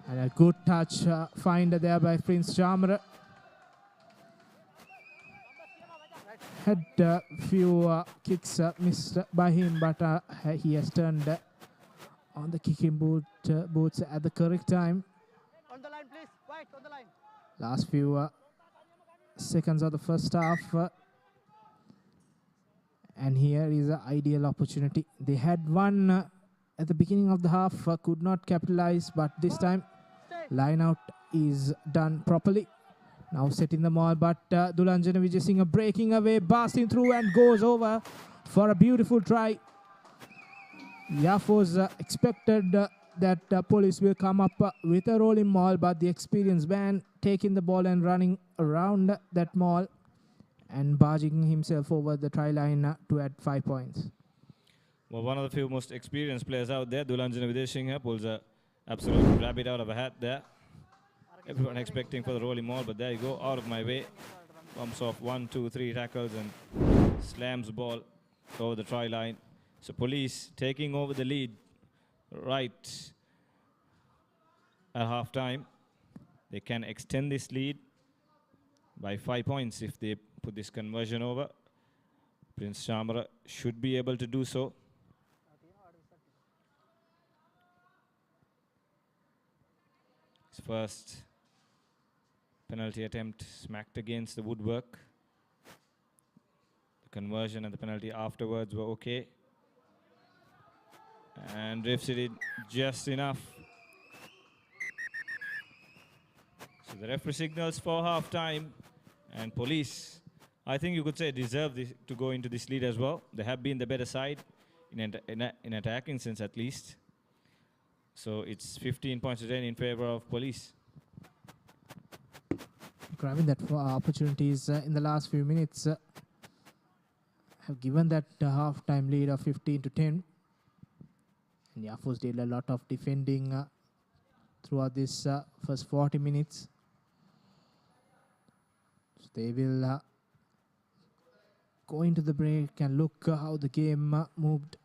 [SPEAKER 1] And a good touch find there by Prince Chamara. Had a few kicks missed by him, but he has turned on the kicking boots at the correct time.
[SPEAKER 3] On the line, please. White, on the line.
[SPEAKER 1] Last few seconds of the first half. And here is an ideal opportunity. They had one at the beginning of the half, could not capitalize, but this time line out is done properly. Now setting the maul, but Dulanjana Vijayasinghe breaking away, bursting through and goes over for a beautiful try. Air Force expected that Police will come up with a rolling maul, but the experienced man taking the ball and running around that maul and barging himself over the try line to add 5 points.
[SPEAKER 2] Well, one of the few most experienced players out there, Dulanjana Videshinghe, pulls a absolute rabbit out of a hat there. Everyone expecting for the rolling maul, but there you go, out of my way. Bumps off 1, 2, 3 tackles and slams the ball over the try line. So Police taking over the lead right at half time. They can extend this lead by 5 points if they put this conversion over. Prince Shamra should be able to do so. His first penalty attempt smacked against the woodwork. The conversion and the penalty afterwards were okay. And drifts it in just enough. So the referee signals for half time, and Police, I think you could say, deserve this, to go into this lead as well. They have been the better side in attacking sense at least. So it's 15 points to 10 in favor of Police.
[SPEAKER 1] Grabbing that opportunities in the last few minutes have given that half-time lead of 15 to 10. And Air Force did a lot of defending throughout this first 40 minutes. So they will go into the break and look how the game moved.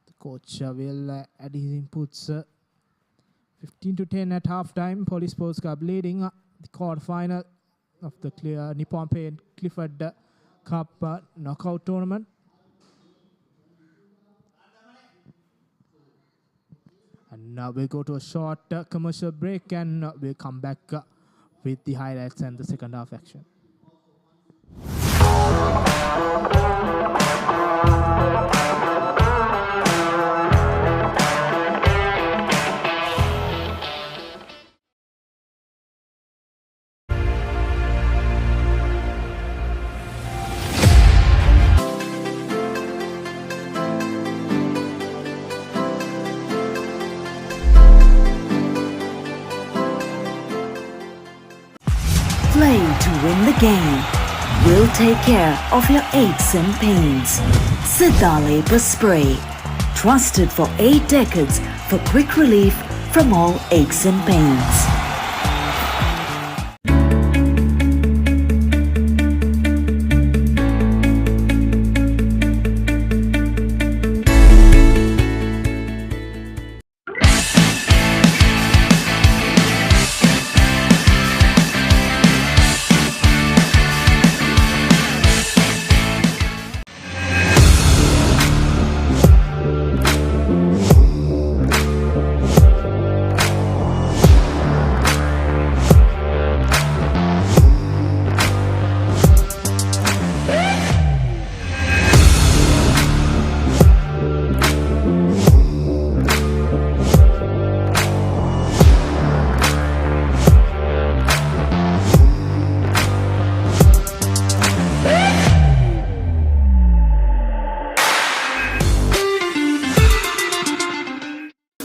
[SPEAKER 1] The coach will add his inputs. 15 to 10 at half-time. Police Sports Club leading the quarter-final of the Nippon Paint Clifford Cup knockout tournament. And now we'll go to a short commercial break, and we'll come back with the highlights and the second half action.
[SPEAKER 4] Play to win the game. We'll take care of your aches and pains. Siddha Spray. Trusted for 8 decades for quick relief from all aches and pains.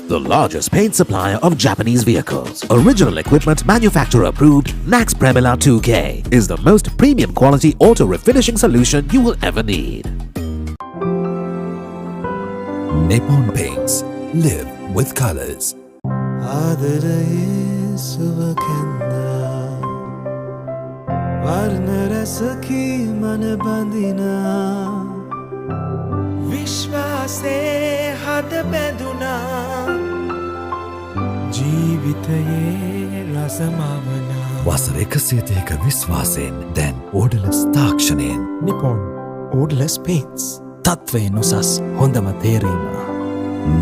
[SPEAKER 5] The largest paint supplier of Japanese vehicles. Original equipment manufacturer approved Max Premila 2K is the most premium quality auto refinishing solution you will ever need. Nippon Paints. Live with colors. වසර 130ක විශ්වාසයෙන් දැන් ඕඩලස් තාක්ෂණයෙන්
[SPEAKER 6] Nippon Odorless Paints. තත්වයෙන් උසස් හොඳම තේරීම.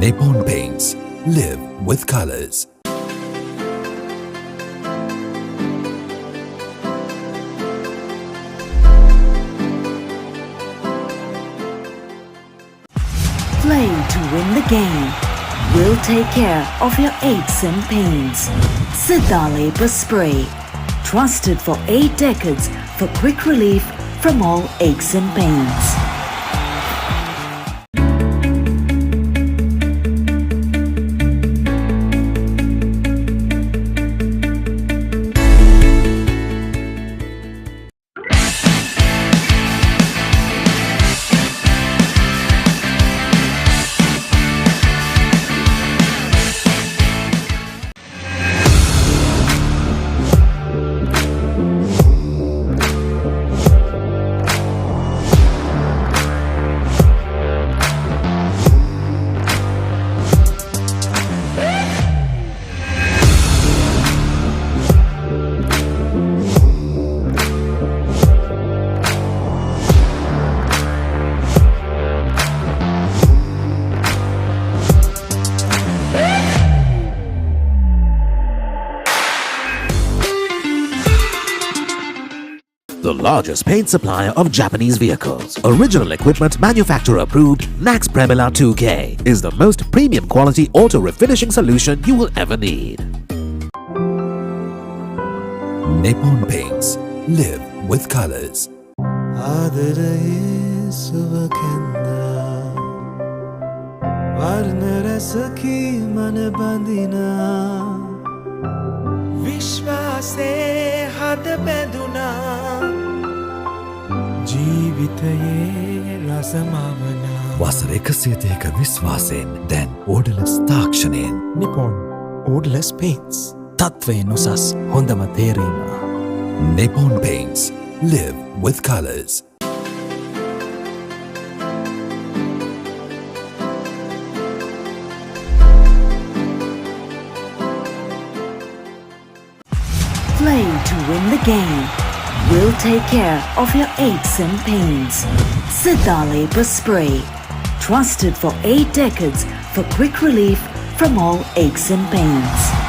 [SPEAKER 5] Nippon Paints. Live with colors.
[SPEAKER 4] Play to win the game. We'll take care of your aches and pains. Siddha Spray. Trusted for 8 decades for quick relief from all aches and pains.
[SPEAKER 5] The largest paint supplier of Japanese vehicles, original equipment manufacturer approved, Nax Premila 2K is the most premium quality auto refinishing solution you will ever need.
[SPEAKER 6] Nippon Paints. Live with colors.
[SPEAKER 7] විශ්වාසේ හද බැඳුනා ජීවිතයේ රසමවනා
[SPEAKER 6] වසර 102ක විශ්වාසයෙන් දැන් ඕඩලස් තාක්ෂණයෙන් Nippon Odorless Paints. තත්වයෙන් උසස් හොඳම තේරීම. Nippon Paints. Live with colors.
[SPEAKER 4] Play to win the game. We'll take care of your aches and pains. Sidale Spray. Trusted for 8 decades for quick relief from all aches and pains.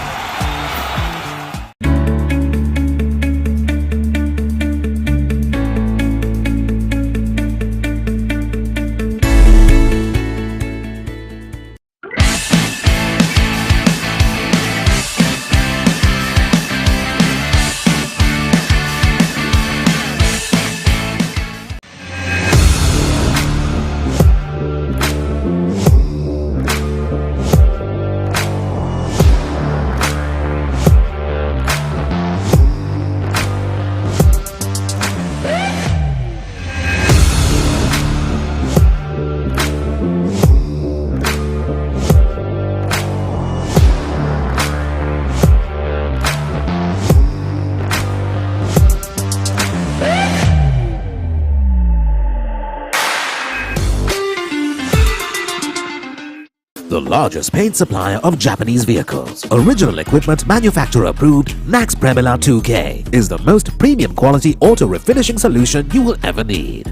[SPEAKER 5] The largest paint supplier of Japanese vehicles, original equipment manufacturer approved, Nax Premila 2K is the most premium quality auto refinishing solution you will ever need.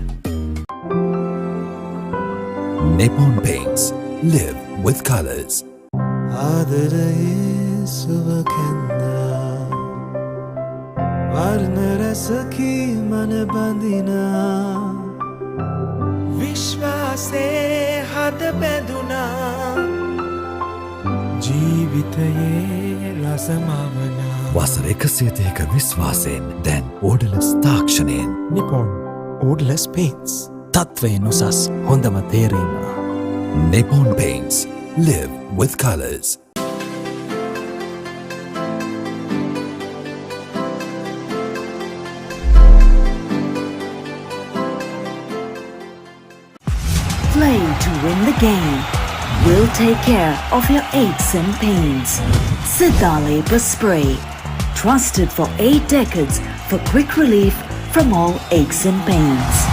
[SPEAKER 6] Nippon Paints. Live with colors.
[SPEAKER 7] විශ්වාසේ හද බැඳුනා ජීවිතයේ රසමවනා
[SPEAKER 6] වසර 102ක විශ්වාසයෙන් දැන් ඕඩලස් තාක්ෂණයෙන් Nippon Odorless Paints. තත්වයෙන් උසස් හොඳම තේරීම. Nippon Paints. Live with colors.
[SPEAKER 4] Play to win the game. We'll take care of your aches and pains. Sidale Spray. Trusted for 8 decades for quick relief from all aches and pains.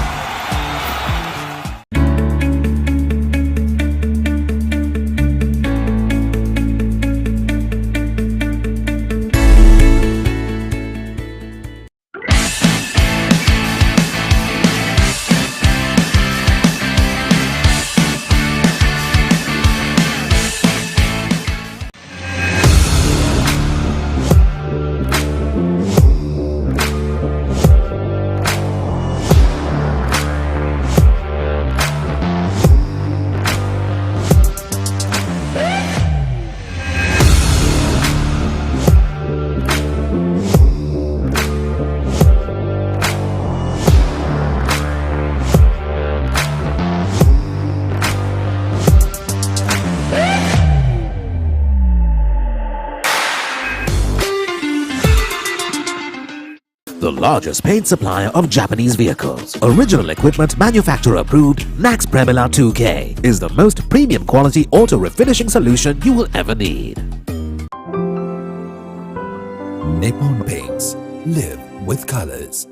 [SPEAKER 5] The largest paint supplier of Japanese vehicles, original equipment manufacturer approved, Nax Premila 2K is the most premium quality auto refinishing solution you will ever need.
[SPEAKER 6] Nippon Paints. Live with colors.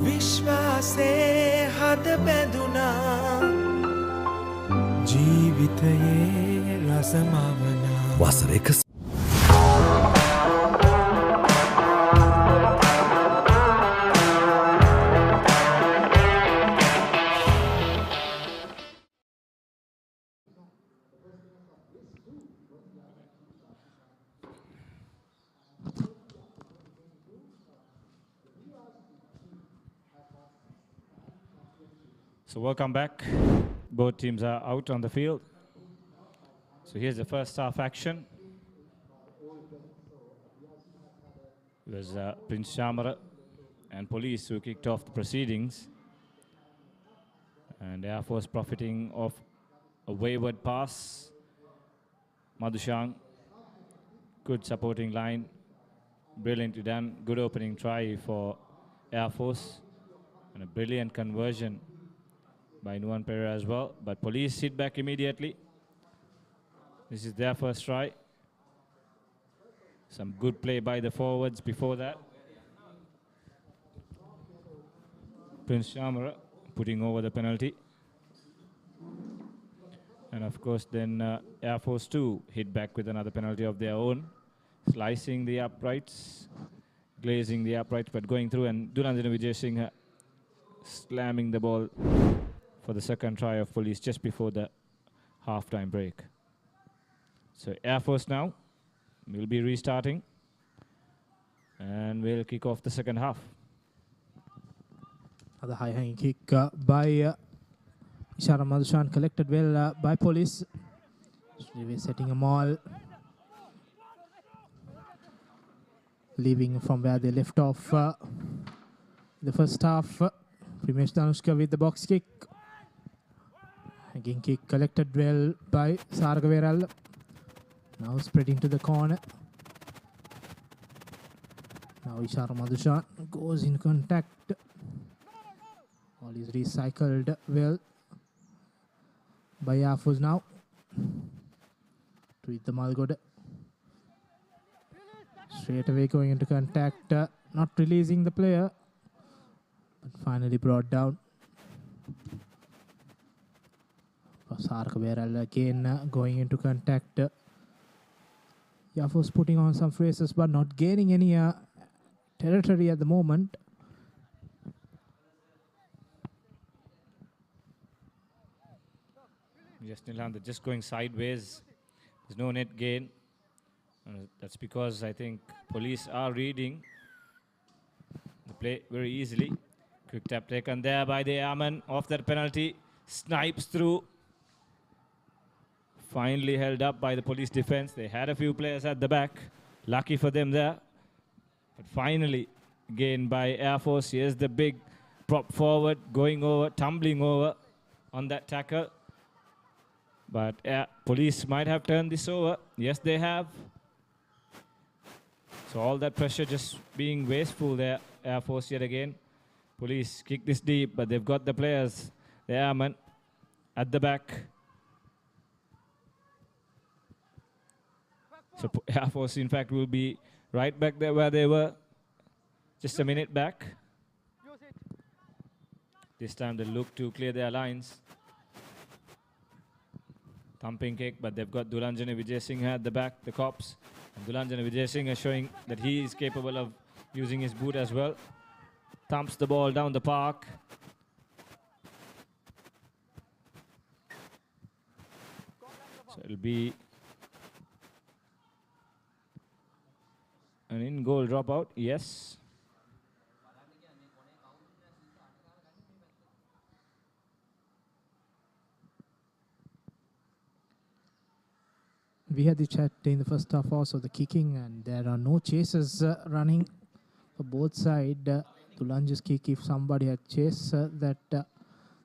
[SPEAKER 7] විශ්වාසේ හද බැඳුනා ජීවිතයේ රසමවනා
[SPEAKER 6] වසර 1
[SPEAKER 2] So welcome back. Both teams are out on the field. So here's the first half action. It was Prince Shamara and Police who kicked off the proceedings. And Air Force profiting of a wayward pass. Madhushang, good supporting line. Brilliantly done. Good opening try for Air Force. And a brilliant conversion by Nuwan Pereira as well. But Police hit back immediately. This is their first try. Some good play by the forwards before that. Prince Shamara putting over the penalty. And of course then Air Force 2 hit back with another penalty of their own. Slicing the uprights, glazing the uprights, but going through, and Dulanjana Vijay Singh slamming the ball for the second try of Police just before the half-time break. So Air Force now will be restarting and will kick off the second half.
[SPEAKER 1] The high-hanging kick by Ishara Madhushan, collected well by Police. We're setting a maul, leaving from where they left off the first half. Primesh Danushka with the box kick. Again kick collected well by Sargaveral. Now spreading to the corner. Now Ishara Madhushan goes in contact. All is recycled well by Air Force now. To the Malgoda. Straight away going into contact, not releasing the player, but finally brought down. Sarkaveral again going into contact. Air Force putting on some phrases but not gaining any territory at the moment.
[SPEAKER 2] Yes, Nilanda just going sideways. There's no net gain. That's because I think Police are reading the play very easily. Quick tap taken there by the airman off that penalty. Snipes through. Finally held up by the Police defense. They had a few players at the back. Lucky for them there. But finally gained by Air Force. Here's the big prop forward going over, tumbling over on that tackle. But Police might have turned this over. Yes, they have. So all that pressure just being wasteful there. Air Force yet again. Police kick this deep, but they've got the players, the airmen, at the back. So Air Force, in fact, will be right back there where they were just a minute back. This time they look to clear their lines. Thumping kick, but they've got Dulanjana Vijay Singh at the back, the cops. And Dulanjana Vijay Singh is showing that he is capable of using his boot as well. Thumps the ball down the park. So it'll be an in-goal dropout, yes.
[SPEAKER 1] We had the chat in the first half also, the kicking, and there are no chases running for both sides. Dulanja's kick, if somebody had chased that,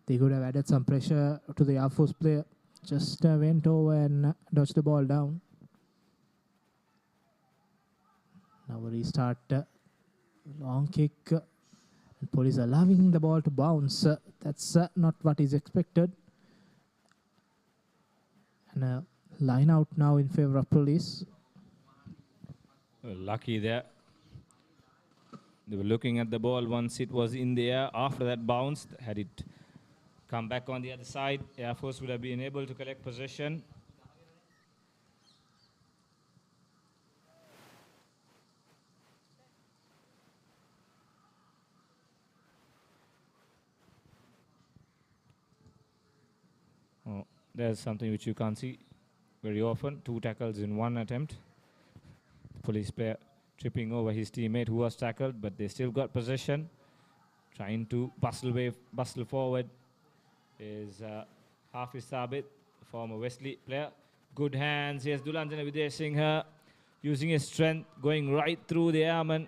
[SPEAKER 1] they could have added some pressure to the Air Force player. Just went over and dodged the ball down. Now we restart. Long kick. And Police allowing the ball to bounce. That's not what is expected. And line out now in favor of Police.
[SPEAKER 2] Well, lucky there. They were looking at the ball once it was in the air. After that bounce, had it come back on the other side, Air Force would have been able to collect possession. Oh, there's something which you can't see very often. 2 tackles in 1 attempt. The Police player tripping over his teammate who was tackled, but they still got possession. Trying to bustle forward. is Hafiz Sabit, former Wesley player. Good hands. Here's Dulanjana Videshinghe using his strength, going right through the airman.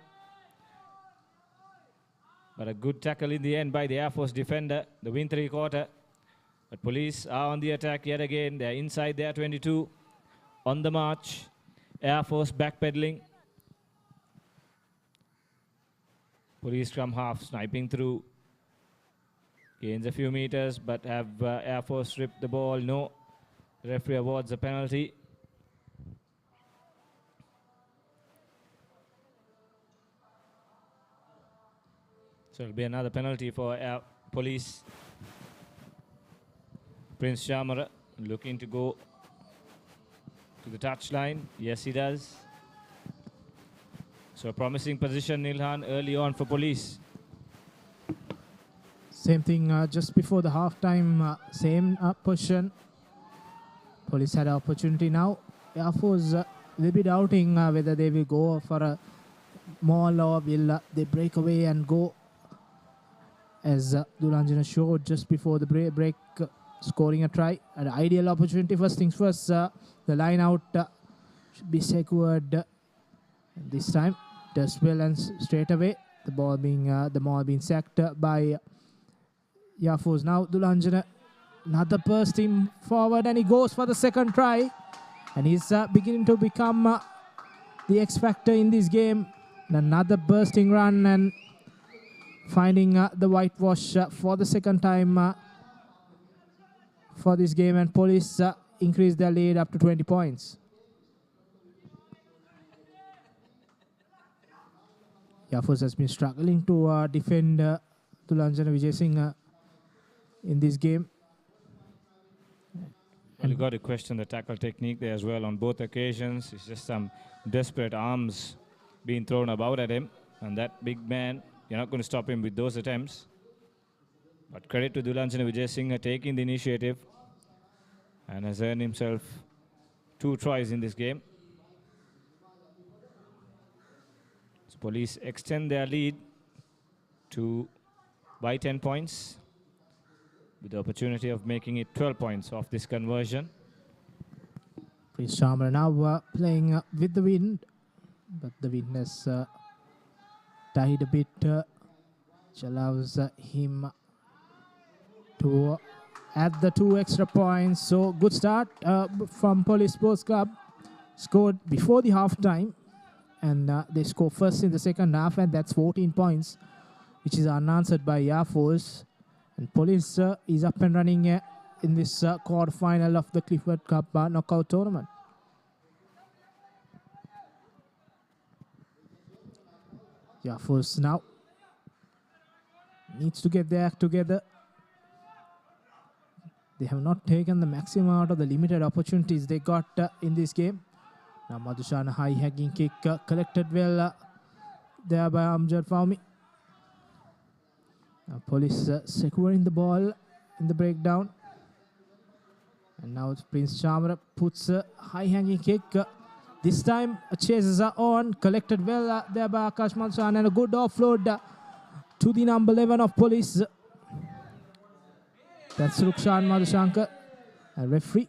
[SPEAKER 2] But a good tackle in the end by the Air Force defender, the win 3/4. But police are on the attack yet again. They're inside their 22. On the march. Air Force backpedaling. Police scrum half sniping through. Gains a few meters, but have Air Force stripped the ball? No. The referee awards a penalty. So it'll be another penalty for Air Police. Prince Shamara looking to go to the touchline. Yes, he does. So a promising position, Nilhan, early on for Police.
[SPEAKER 1] Same thing just before the halftime, same position. Police had an opportunity now. Air Force will be doubting whether they will go for a maul or will they break away and go, as Dulanjana showed just before the break, scoring a try. An ideal opportunity. First things first, the line out should be secured this time. Does well and straight away. The ball being sacked by Air Force. Now Dulanjana, another bursting forward, and he goes for the second try. And he's beginning to become the X factor in this game. And another bursting run and finding the whitewash for the second time for this game. And Police increase their lead up to 20 points. Air Force has been struggling to defend Dulanjana Vijay in this game.
[SPEAKER 2] Well, you got to question the tackle technique there as well on both occasions. It's just some desperate arms being thrown about at him. And that big man, you're not going to stop him with those attempts. But credit to Dulanjana Vijay taking the initiative and has earned himself 2 tries in this game. So Police extend their lead by 10 points. With the opportunity of making it 12 points off this conversion.
[SPEAKER 1] Prince Shamara now playing with the wind, but the wind has died a bit, which allows him to add the 2 extra points. So good start from Police Sports Club. Scored before the half time, and they score first in the second half, and that's 14 points, which is unanswered by Air Force. And Police is up and running in this quarter-final of the Clifford Cup knockout tournament. Air Force now needs to get their act together. They have not taken the maximum out of the limited opportunities they got in this game. Now Madhushan, high-hanging kick collected well there by Amjad Fahmy. Police securing the ball in the breakdown. And now Prince Shamara puts a high-hanging kick. This time chases are on. Collected well there by Akash Madhushan, and a good offload to the number 11 of Police. That's Rukshan Madhushankar, a referee,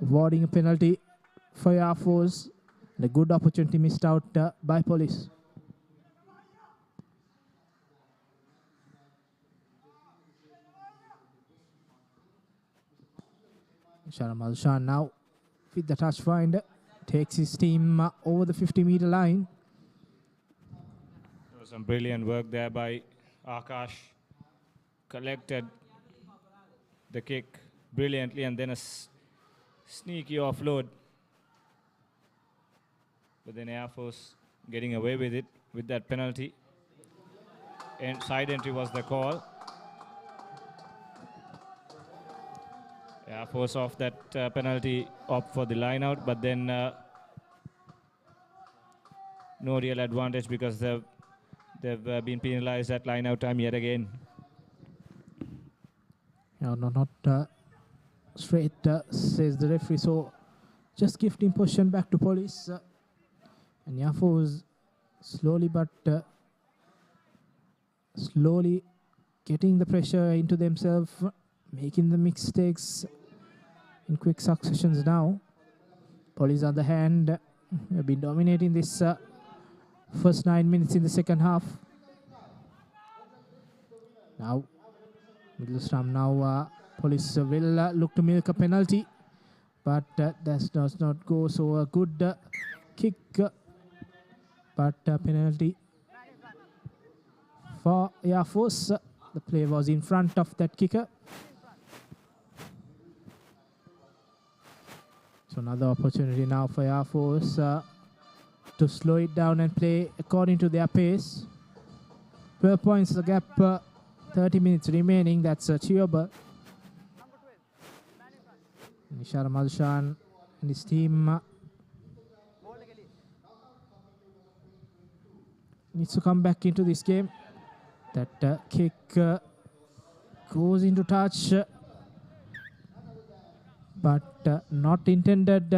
[SPEAKER 1] awarding a penalty for Air Force. And a good opportunity missed out by Police. Sharam Madhushan now with the touch finder takes his team over the 50-meter line.
[SPEAKER 2] There was some brilliant work there by Akash. Collected the kick brilliantly, and then a sneaky offload. But then Air Force getting away with it with that penalty. And side entry was the call. Air Force off that penalty, opt for the line out, but then no real advantage because they've been penalized at line out time yet again.
[SPEAKER 1] Not straight, says the referee. So just gifting possession back to Police. And Air Force slowly getting the pressure into themselves, making the mistakes in quick successions now. Police, on the other hand, have been dominating this first 9 minutes in the second half. Now, Middlesbrough now, Police will look to milk a penalty, but that does not go. So a good kick, but penalty for Air Force. The player was in front of that kicker. So another opportunity now for Air Force to slow it down and play according to their pace. 12 points the gap, 30 minutes remaining. That's achievable. Nishara Madhushan and his team needs to come back into this game. That kick goes into touch, but not intended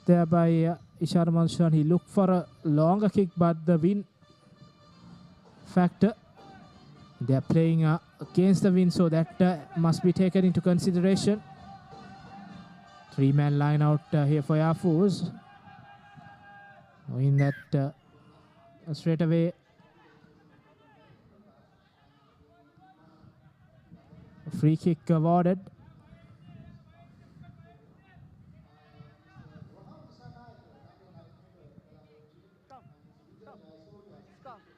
[SPEAKER 1] there by Ishara Madhushan. He looked for a longer kick, but the wind factor, they are playing against the wind, so that must be taken into consideration. 3-man line out here for Air Force. Knowing that straight away a free kick awarded.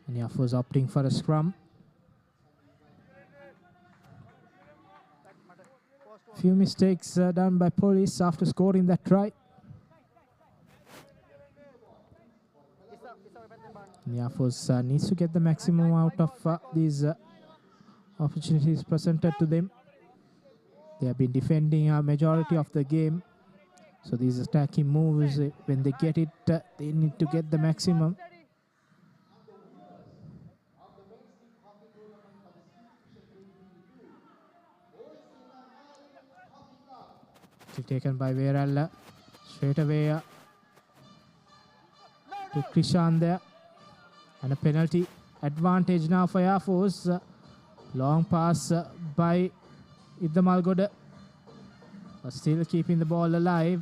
[SPEAKER 1] And Air Force opting for a scrum. Few mistakes done by Police after scoring that try. Air Force needs to get the maximum out of these opportunities presented to them. They have been defending a majority of the game. So these attacking moves, when they get it, they need to get the maximum. Still taken by Veeralla. Straight away to Krishan there. And a penalty advantage now for Air Force. Long pass by Iddamalgoda. But still keeping the ball alive.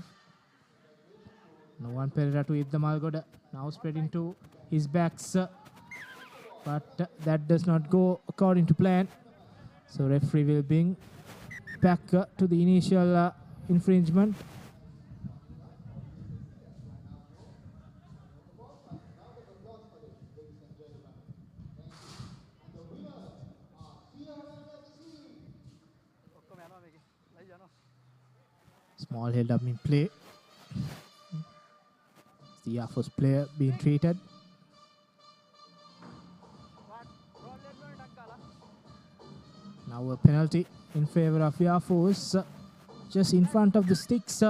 [SPEAKER 1] No one Pereira to Iddamalgoda. Now spreading to his backs. But that does not go according to plan. So referee will bring back to the initial infringement. Small held up in play. The Air Force player being treated. Now a penalty in favor of Air Force. Just in front of the sticks.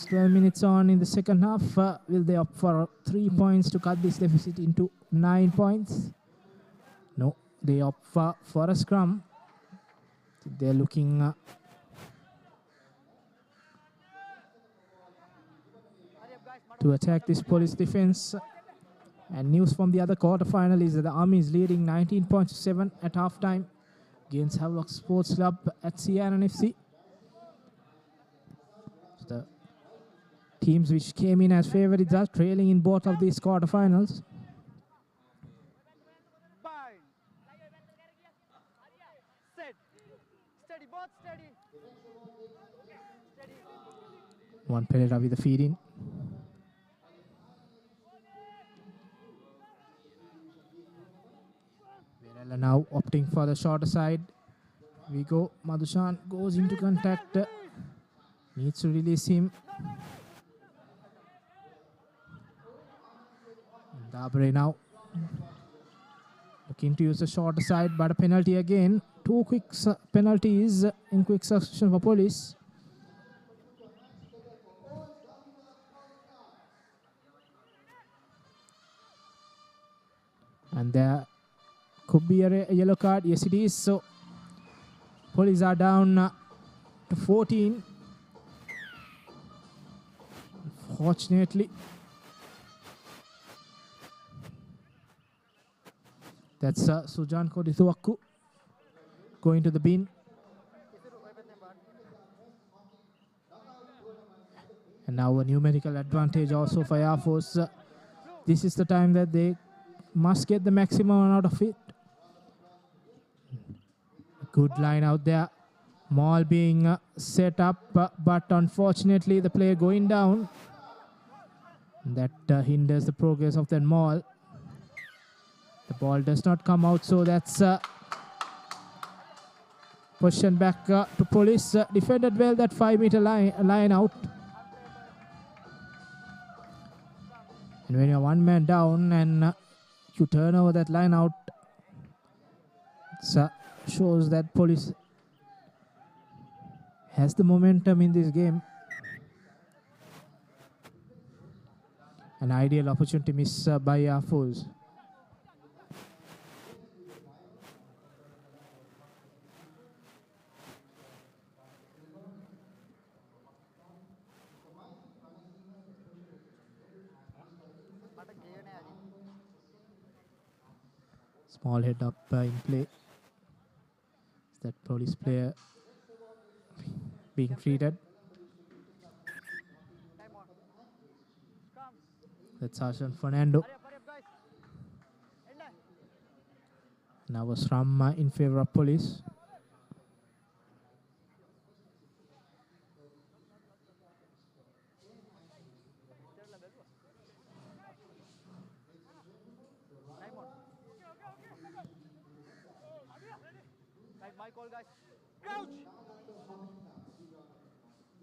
[SPEAKER 1] 12 minutes on in the second half. Will they opt for 3 points to cut this deficit into 9 points? No, they opt for a scrum. They're looking to attack this Police defense. And news from the other quarterfinal is that the Army is leading 19 points to 7 at halftime against Havelock Sports Club at Siaran FC. The teams which came in as favorites are trailing in both of these quarterfinals. One Pereira with the feed in. Verella now opting for the shorter side. We go. Madhushan goes into contact. Needs to release him. Dabre now looking to use the shorter side, but a penalty again. 2 quick penalties in quick succession for Police. And there could be a yellow card. Yes, it is. So Police are down to 14. Fortunately, That's Sujan Kodithuaku going to the bin. And now a numerical advantage also for Air Force. This is the time that they must get the maximum out of it. Good line out there. Maul being set up, but unfortunately the player going down. That hinders the progress of that maul. The ball does not come out, so that's position back to Police. Defended well that 5-meter line out. And when you're one man down and you turn over that line out, it shows that Police has the momentum in this game. An ideal opportunity miss by Air Force. Small head up in play. Is that Police player being treated? That's Sergeant Fernando. Now a scrum in favor of Police.
[SPEAKER 3] My call, guys. Crouch!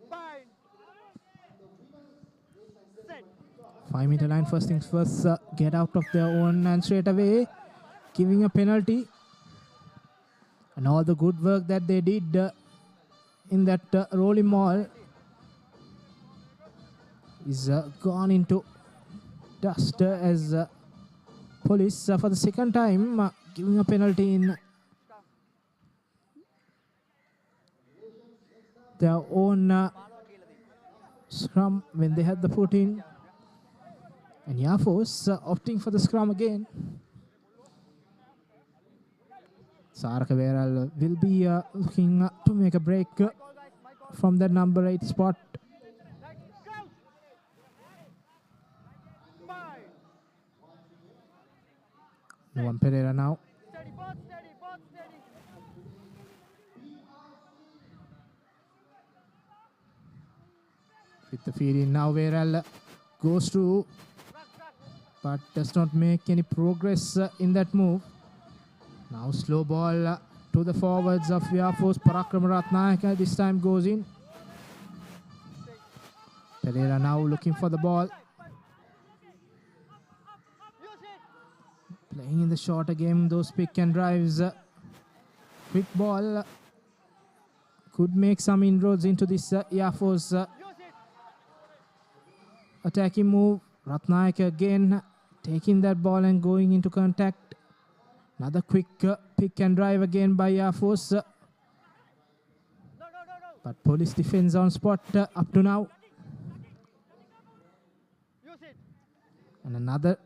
[SPEAKER 3] Bind! Set!
[SPEAKER 1] 5-meter line, first things first, get out of their own and straight away giving a penalty. And all the good work that they did in that rolling maul is gone into dust as Police for the second time giving a penalty in their own scrum when they had the foot in. And Air Force opting for the scrum again. Saraka Veral will be looking to make a break from that number 8 spot. Nuwan Pereira now. With the feed in now, Veral goes through, but does not make any progress in that move. Now slow ball to the forwards of Air Force. Parakrama Ratnayaka this time goes in. Pereira now looking for the ball. Playing in the shorter game, those pick and drives. Quick ball could make some inroads into this Air Force attacking move. Ratnayaka again taking that ball and going into contact. Another quick pick and drive again by Air Force. But Police defense on spot up to now. And another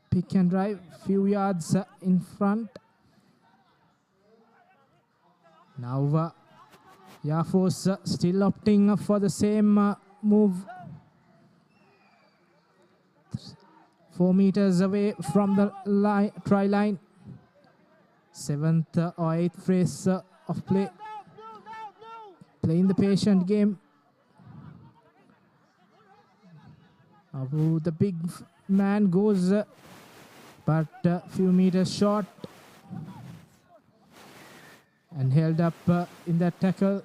[SPEAKER 1] pick and drive, few yards in front. Now Air Force still opting for the same move. 4 meters away from the try line. 7th or 8th phase of play. Playing the patient game. The big man goes but a few meters short and held up in that tackle.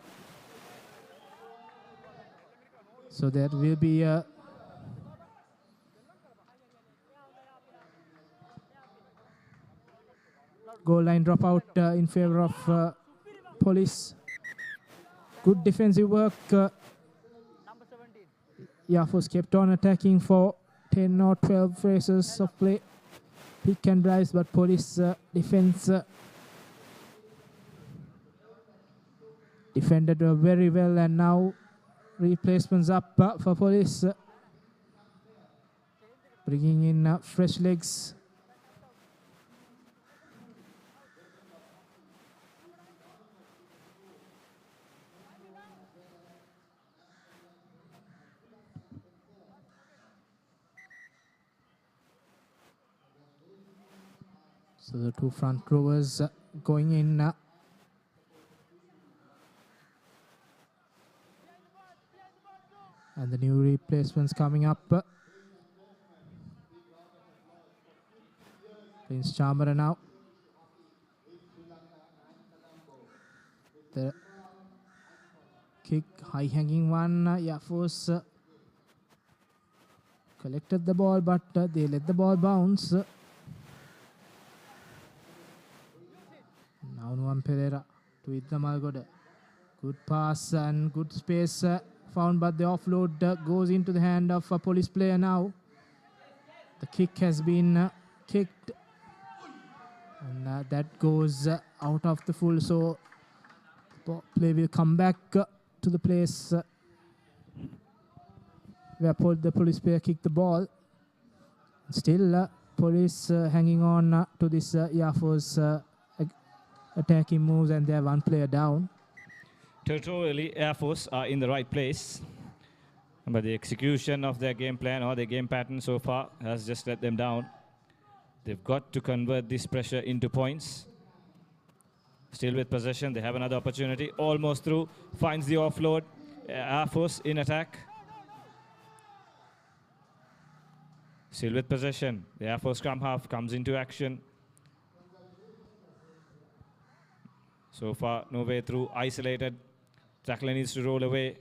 [SPEAKER 1] So there will be a goal line dropout in favor of Police. Good defensive work. Air Force kept on attacking for 10 or 12 phases of play. Pick and drives, but Police defense defended very well, and now replacements up for Police. Bringing in fresh legs. So the two front rowers going in. And the new replacements coming up. Prince Charmer now. The kick, high hanging one. Force collected the ball, but they let the ball bounce. Now Nuwan Pereira to Idda Malgoda. Good pass and good space found, but the offload goes into the hand of a police player now. The kick has been kicked, and that goes out of the full, so the play will come back to the place where the police player kicked the ball. Still, police hanging on to this Air Force attacking moves, and they have one player down.
[SPEAKER 2] Territorially, Air Force are in the right place, but the execution of their game plan or their game pattern so far has just let them down. They've got to convert this pressure into points. Still with possession, they have another opportunity. Almost through, finds the offload. Air Force in attack. Still with possession. The Air Force scrum half comes into action. So far, no way through, isolated. Tackler needs to roll away.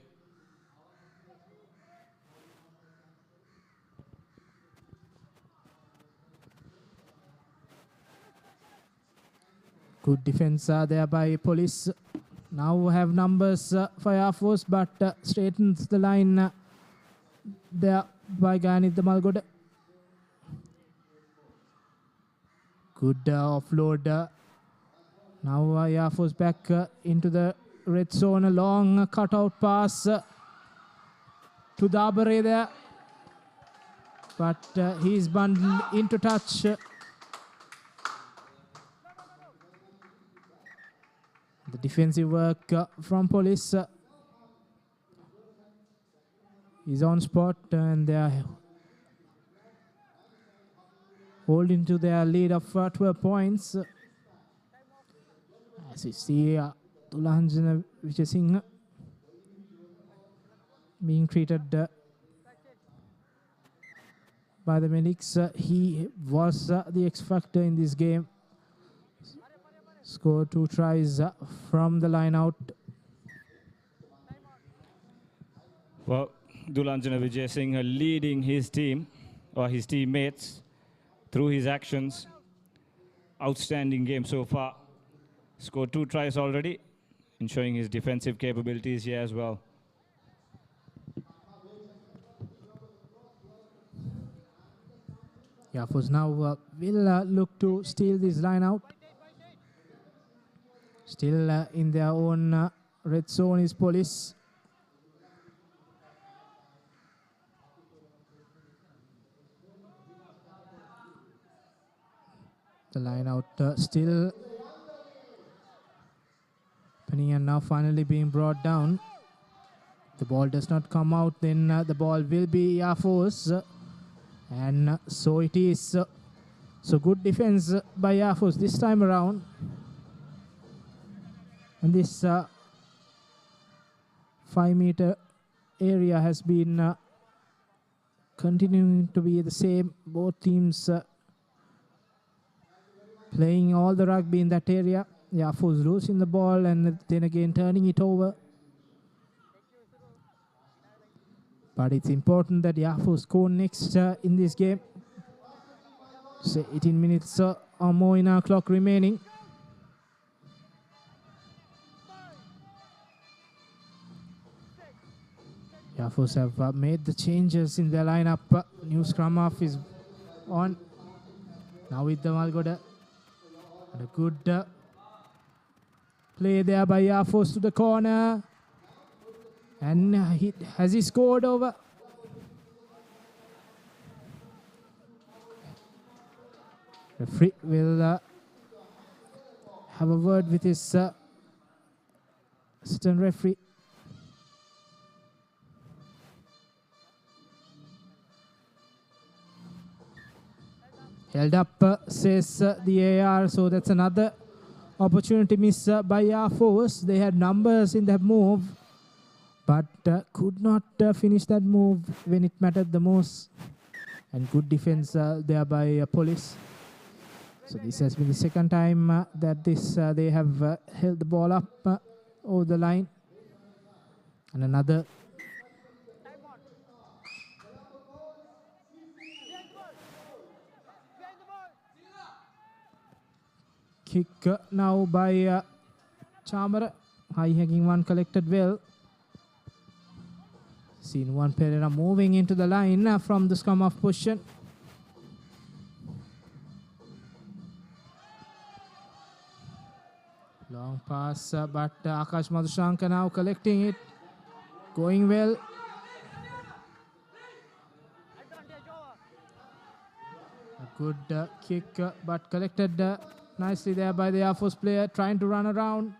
[SPEAKER 1] Good defense there by police. Now have numbers for Air Force, but straightens the line there by Ganit Malgoda. Good offload. Now Air Force back into the red zone. A long cutout pass to Dabare there. But he's bundled into touch. The defensive work from police is on spot, and they are holding to their lead of 12 points. As you see, Tulanjana Vijayasinghe being treated by the medics. He was the X factor in this game. Scored 2 tries from the line out.
[SPEAKER 2] Well, Dulanjana Vijayasinghe leading his team or his teammates through his actions. Outstanding game so far. Scored 2 tries already, and showing his defensive capabilities here as well.
[SPEAKER 1] Air Force now will look to steal this line out. Still in their own red zone is police. The line out still happening, and now finally being brought down. The ball does not come out, then the ball will be Air Force. And so it is. So good defense by Air Force this time around. And this 5-meter area has been continuing to be the same. Both teams playing all the rugby in that area. Air Force losing the ball and then again turning it over. But it's important that Air Force score next in this game. So 18 minutes or more in our clock remaining. Air Force have made the changes in their lineup. New scrum half is on. Now with the Malgoda. And a good play there by Air Force to the corner. And has he scored over? Referee will have a word with his assistant referee. Held up, says the AR. So that's another opportunity miss by Air Force. They had numbers in that move, but could not finish that move when it mattered the most. And good defense there by Police. So this has been the second time that they have held the ball up over the line. And another kick now by Chamara. High hanging one collected well. Seen one Pereira moving into the line from the scrum off position. Long pass, but Akash Madhushanka now collecting it. Going well. A good kick, but collected nicely there by the Air Force player, trying to run around.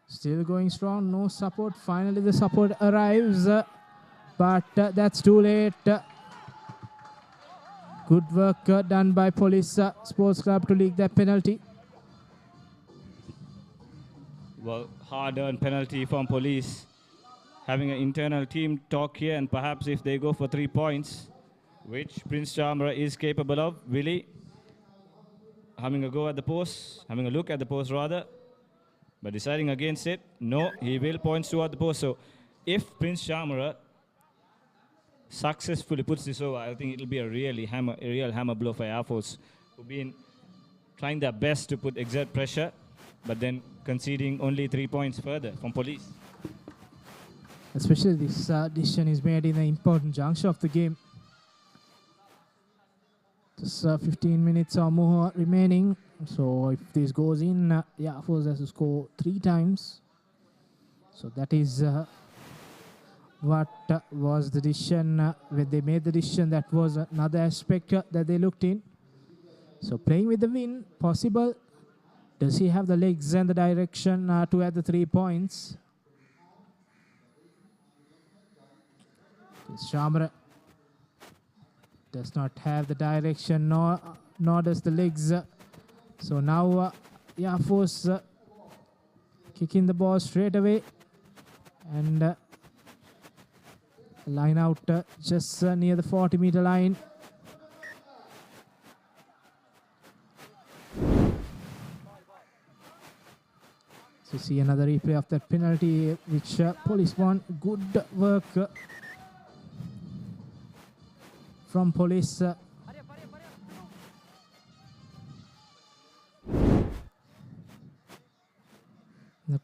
[SPEAKER 1] Still going strong, no support. Finally the support arrives, but that's too late. Good work done by Police Sports Club to leak that penalty.
[SPEAKER 2] Well, hard-earned penalty from Police. Having an internal team talk here, and perhaps if they go for 3 points, which Prince Chamara is capable of, Willie having a go at the post, having a look at the post rather, but deciding against it. No, he will point toward the post. So if Prince Chamara successfully puts this over, I think it'll be a real hammer blow for Air Force, who've been trying their best to exert pressure, but then conceding only 3 points further from Police.
[SPEAKER 1] Especially this decision is made in an important juncture of the game. Just 15 minutes or more remaining. So if this goes in, Air Force has to score 3 times. So that is what was the decision. When they made the decision, that was another aspect that they looked in. So playing with the win, possible. Does he have the legs and the direction to add the 3 points? Chamara does not have the direction, nor does the legs. So now Air Force kicking the ball straight away and line out just near the 40-meter line. So see another replay of that penalty which Police won. Good work from Police. That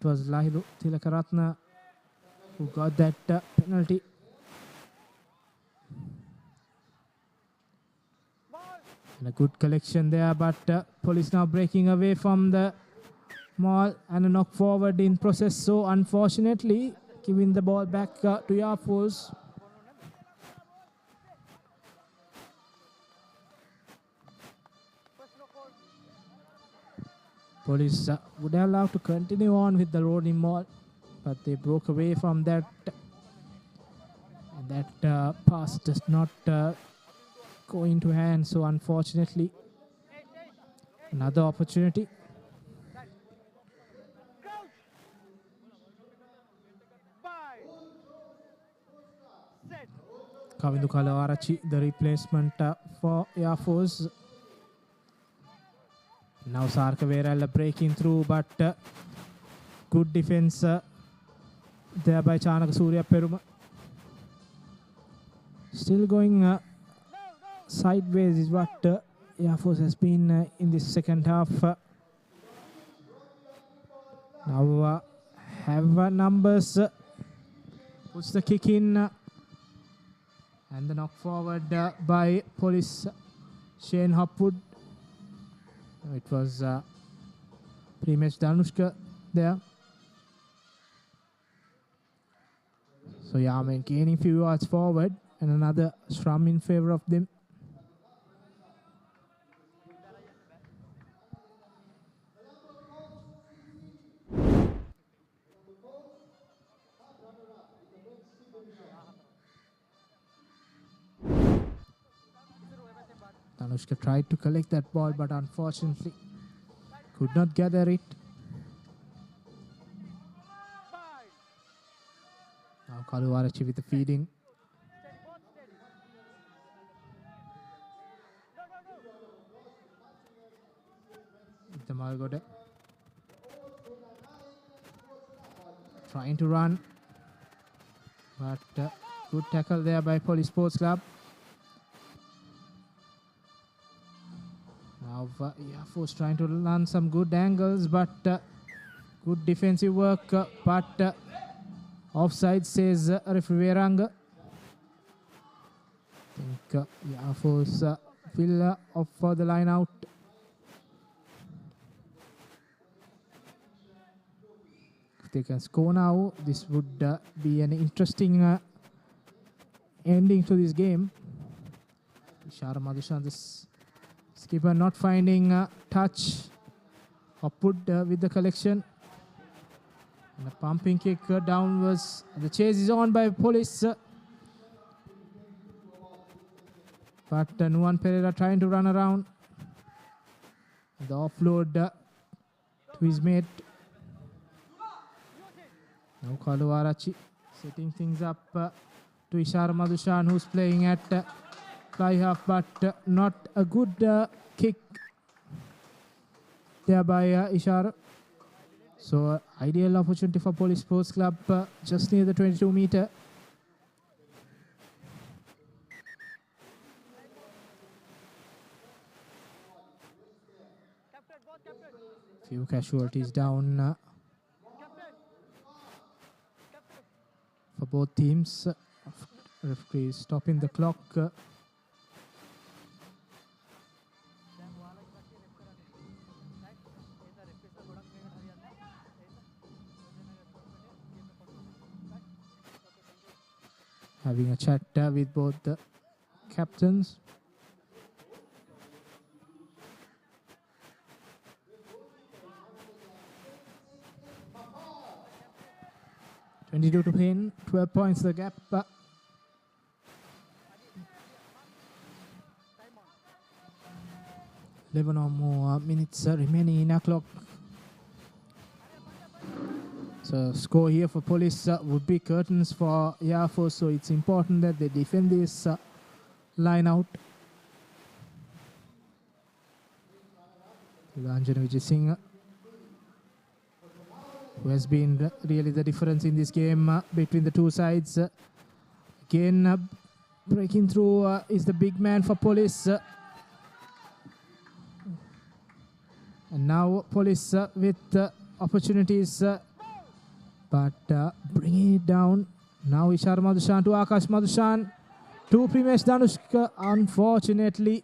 [SPEAKER 1] was Lahiru Tilakaratna who got that penalty. And a good collection there, but Police now breaking away from the maul and a knock forward in process. So unfortunately, giving the ball back to Air Force. Police would have allowed to continue on with the rolling maul, but they broke away from that. And that pass does not go into hand, so unfortunately, another opportunity. Kavindu Kalawarachi, the replacement for Air Force. Now Sarka Verala breaking through, but good defense there by Chanaka Surya Peruma. Still going sideways is what Air Force has been in this second half. Now have numbers. Puts the kick in. And the knock forward by Police Shane Hopwood. It was Primesh Danushka there. So Yaman gaining few yards forward and another scrum in favor of them. Danushka tried to collect that ball, but unfortunately could not gather it. Now Kaluvarachi with the feeding. The Malgoda trying to run, but good tackle there by Police Sports Club. Now Yafos trying to run some good angles, but good defensive work, but offside, says referee Veranga. I think Yafos will opt for the line out. If they can score now, this would be an interesting ending to this game. Ishara Madhushan, this skipper not finding touch or put with the collection. And a pumping kick downwards. The chase is on by Police. But Nuwan Pereira trying to run around. The offload to his mate. Now Kaluvarachi setting things up to Ishara Madhushan, who's playing at fly half, but not a good kick there by Ishara. So ideal opportunity for Police Sports Club just near the 22 meter. Few casualties down for both teams. Referee stopping the clock. Having a chat with both the captains. (22 to pin), 12 points the gap. 11 or more minutes remaining in a clock. So score here for Police would be curtains for Yafo, so it's important that they defend this line out. Lanjana Vijay Singh, who has been really the difference in this game between the two sides. Again, breaking through is the big man for Police. And now Police with opportunities, but bringing it down. Now Ishara Madhushan to Akash Madhushan to Primesh Danushka. Unfortunately,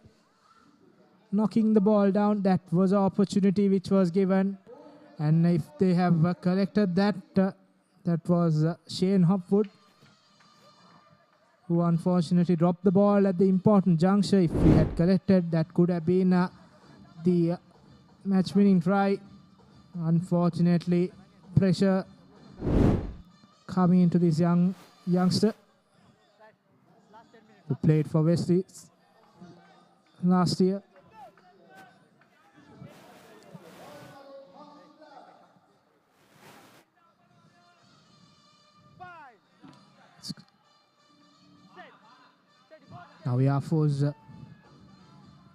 [SPEAKER 1] knocking the ball down. That was an opportunity which was given. And if they have collected that, that was Shane Hopwood, who unfortunately dropped the ball at the important juncture. If he had collected, that could have been the match-winning try. Unfortunately, pressure coming into this youngster who played for Wesley last year. Now we are forced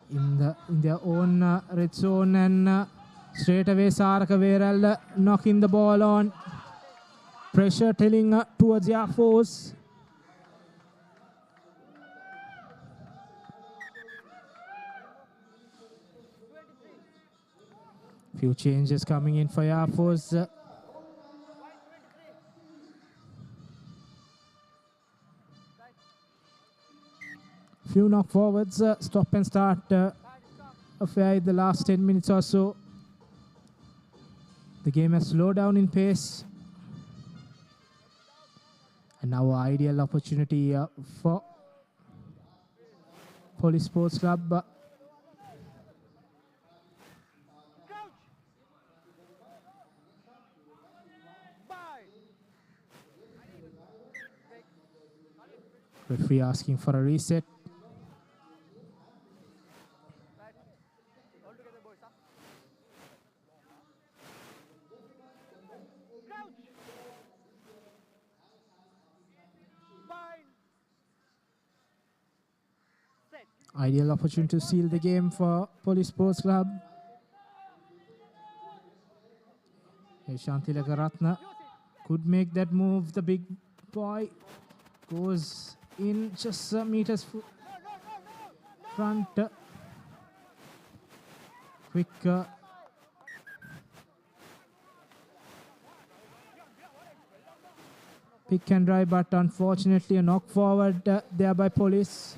[SPEAKER 1] in their own red zone, and straight away Saraka Veral knocking the ball on. Pressure telling towards their force. Few changes coming in for Air Force. Few knock forwards, stop and start affair in the last 10 minutes or so. The game has slowed down in pace. And now ideal opportunity for Police Sports Club. Referee asking for a reset. Ideal opportunity to seal the game for Police Sports Club. Shantilaka Ratna could make that move. The big boy goes in just meters front. Quick pick and drive, but unfortunately a knock forward there by Police.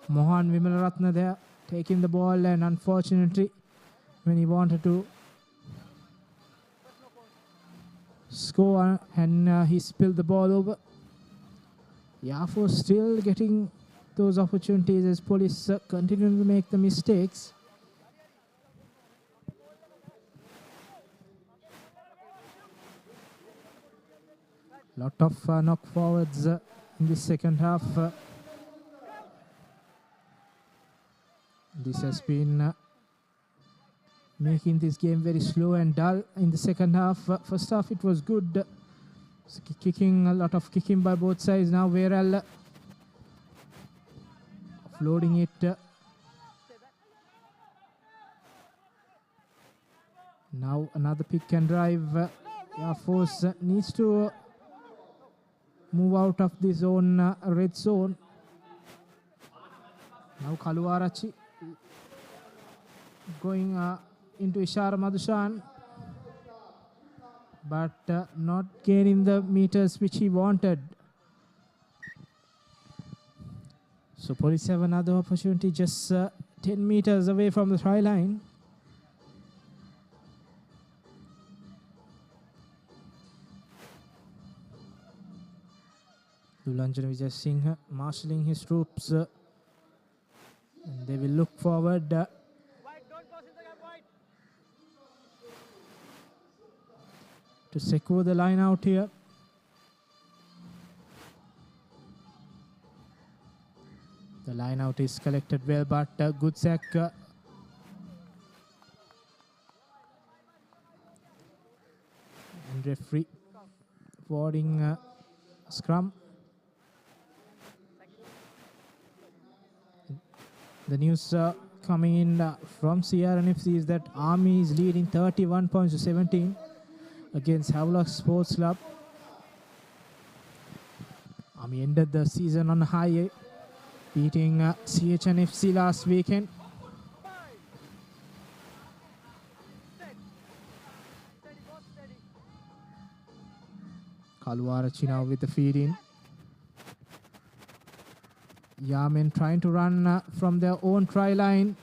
[SPEAKER 1] Mohan Vimalaratna there taking the ball, and unfortunately when he wanted to score and he spilled the ball over. Yafo still getting those opportunities as Police continue to make the mistakes. Lot of knock forwards in the second half. This has been making this game very slow and dull in the second half. First half it was good. Kicking, a lot of kicking by both sides. Now Veral offloading it. Now another pick and drive. Air Force needs to move out of the zone, red zone. Now Kaluarachi going into Ishara Madhushan, but not gaining the meters which he wanted. So Police have another opportunity just 10 meters away from the try line. Dulanjana Vijay Singh marshalling his troops. And they will look forward. To secure the line out here. The line out is collected well, but good sack. And referee forwarding scrum. The news coming in from CRNFC is that Army is leading 31 points to 17 against Havelock Sports Club. Army ended the season on a high, beating CHNFC last weekend. Kaluarachi now with the feed in. Yamen trying to run from their own try line.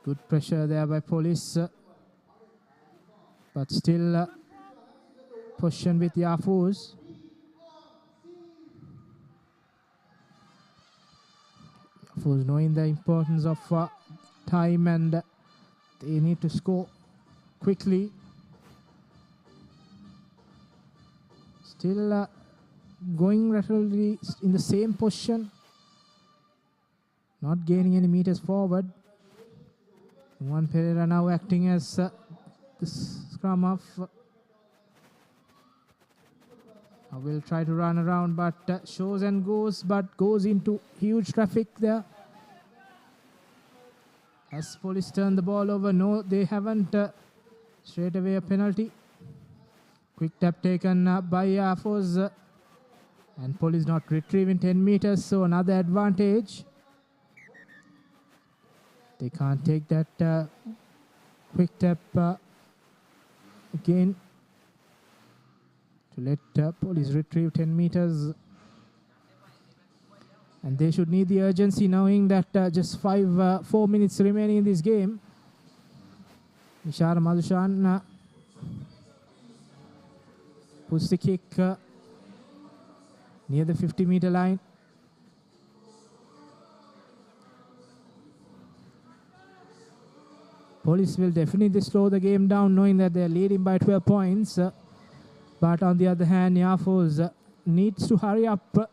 [SPEAKER 1] Good pressure there by Police, but still possession with Yafus. Yafus knowing the importance of time, and they need to score quickly. Still going laterally in the same position, not gaining any meters forward. Juan Pereira now acting as the scrum half. I will try to run around, but shows and goes, but goes into huge traffic there. Has Police turned the ball over? No, they haven't. Straight away a penalty. Quick tap taken by Afos. And Police not retrieving 10 meters, so another advantage. They can't take that quick tap again to let Police retrieve 10 meters. And they should need the urgency, knowing that just 4 minutes remaining in this game. Ishara Madhushan puts the kick near the 50-meter line. Police will definitely slow the game down, knowing that they're leading by 12 points. But on the other hand, Yafos needs to hurry up.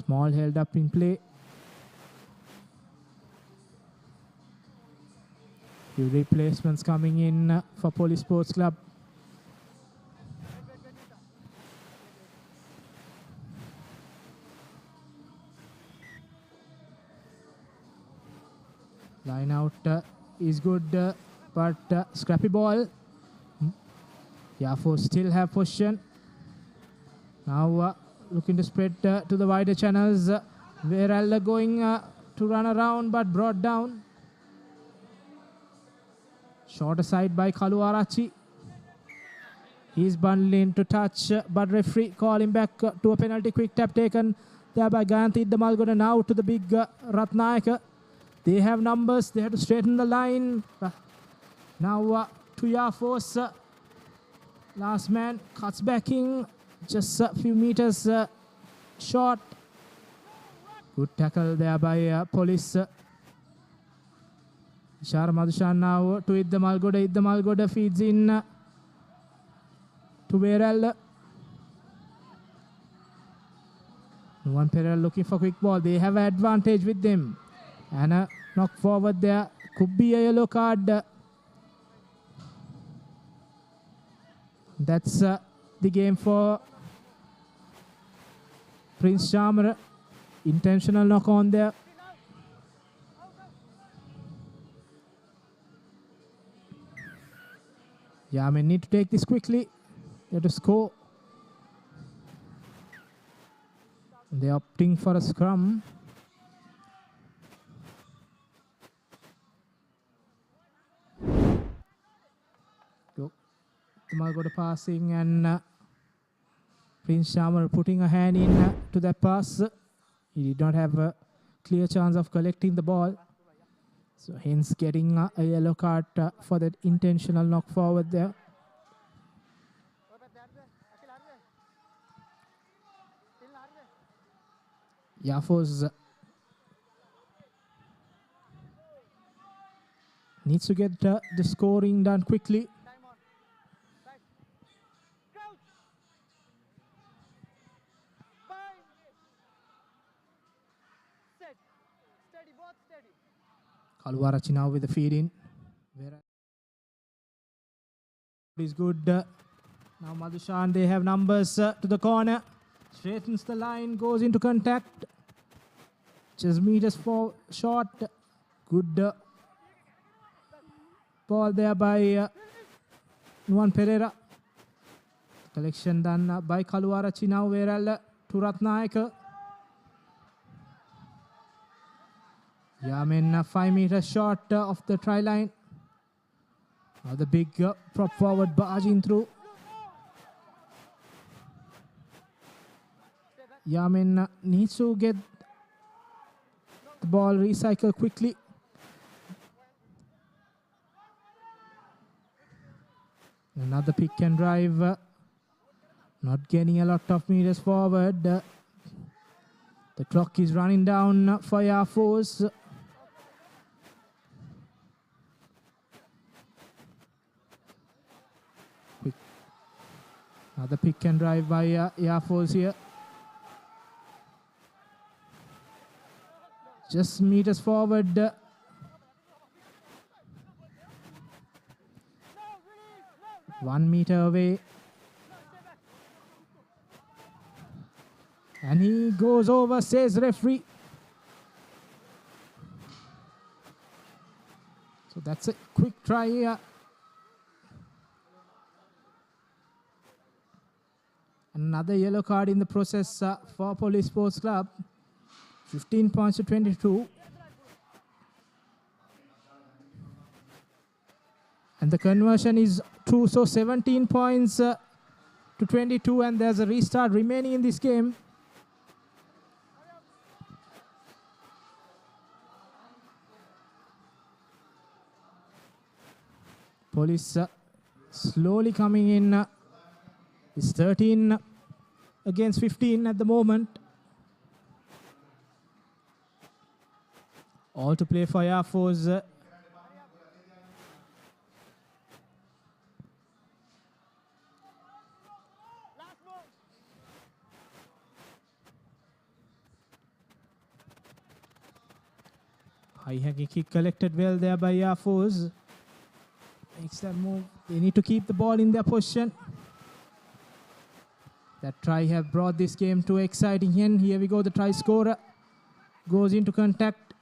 [SPEAKER 1] Small held up in play. Few replacements coming in for Police Sports Club. Line out is good, but scrappy ball. Yafo still have possession. Now looking to spread to the wider channels. Veralda going to run around, but brought down. Shorter side by Kaluarachi. He's bundling to touch, but referee calling back to a penalty. Quick tap taken there by Gayanthi Damalgoda. Now to the big Ratnayaka. They have numbers. They have to straighten the line. Now to Yafos. Last man cuts back in. Just a few meters short. Good tackle there by Police. Ishara Madhushan now to Idda Malgoda. Idda Malgoda feeds in to Verel. One Perel looking for quick ball. They have advantage with them. And a knock forward there. Could be a yellow card. That's the game for Prince Charmer. Intentional knock on there. Yeah, I mean, need to take this quickly. They have to score. They're opting for a scrum. Go. Malgoda passing and Prince Charmer putting a hand in to that pass. He did not have a clear chance of collecting the ball. So hence getting a yellow card for that intentional knock forward there. Yafos needs to get the scoring done quickly. Kaluarachi now with the feed in. Is good. Now Madhushan, they have numbers to the corner. Straightens the line, goes into contact. Just meters for short. Good ball there by Nuan Pereira. Collection done by Kaluarachi now. Veral to Ratnayaka. Yamin 5 meters short of the try line. Now the big prop forward barging through. Yamin needs to get the ball recycled quickly. Another pick and drive. Not getting a lot of meters forward. The clock is running down for Air Force. Another pick and drive by Air Force here. Just meters forward. 1 meter away. And he goes over, says referee. So that's a quick try here. Another yellow card in the process for Police Sports Club. 15 points to 22. And the conversion is true, so 17 points to 22, and there's a restart remaining in this game. Police slowly coming in. It's 13 against 15 at the moment. All to play for Air Force. High hanging kick collected well there by Air Force. Makes that move. They need to keep the ball in their position. That try have brought this game to exciting end. Here we go, the try scorer goes into contact.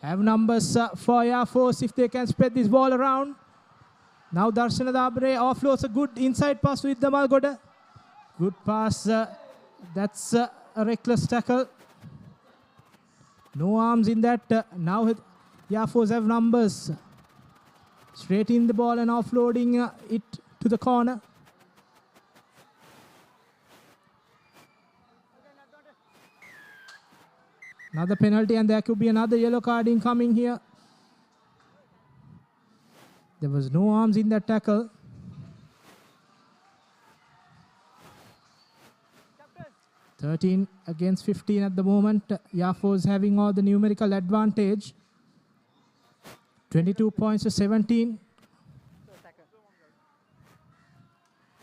[SPEAKER 1] Have numbers for Air Force if they can spread this ball around. Now Darshana Dabre offloads a good inside pass with the Malgoda. Good pass. That's a reckless tackle. No arms in that. Now Air Force have numbers. Straight in the ball and offloading it to the corner. Another penalty, and there could be another yellow card incoming here. There was no arms in that tackle.
[SPEAKER 3] Captain.
[SPEAKER 1] 13 against 15 at the moment. Air Force having all the numerical advantage. 22 points to 17.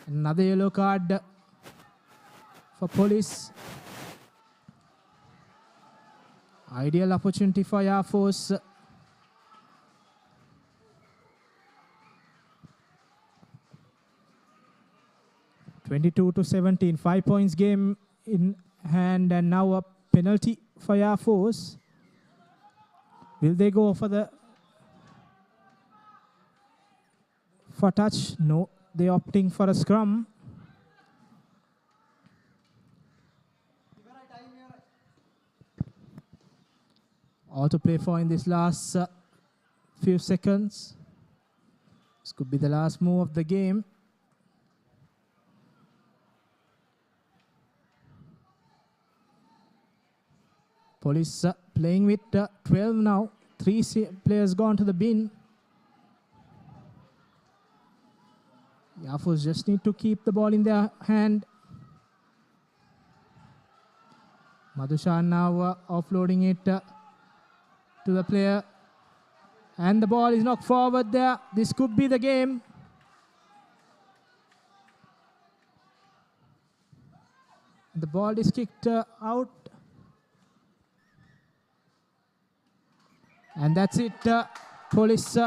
[SPEAKER 1] Another yellow card for Police. Ideal opportunity for Air Force. (22-17). 5 points game in hand, and now a penalty for Air Force. Will they go for touch? No, they're opting for a scrum. All to play for in this last few seconds. This could be the last move of the game. Police playing with 12 now. 3 players gone to the bin. Air Force just need to keep the ball in their hand. Madhushan now offloading it to the player. And the ball is knocked forward there. This could be the game. The ball is kicked out. And that's it. Police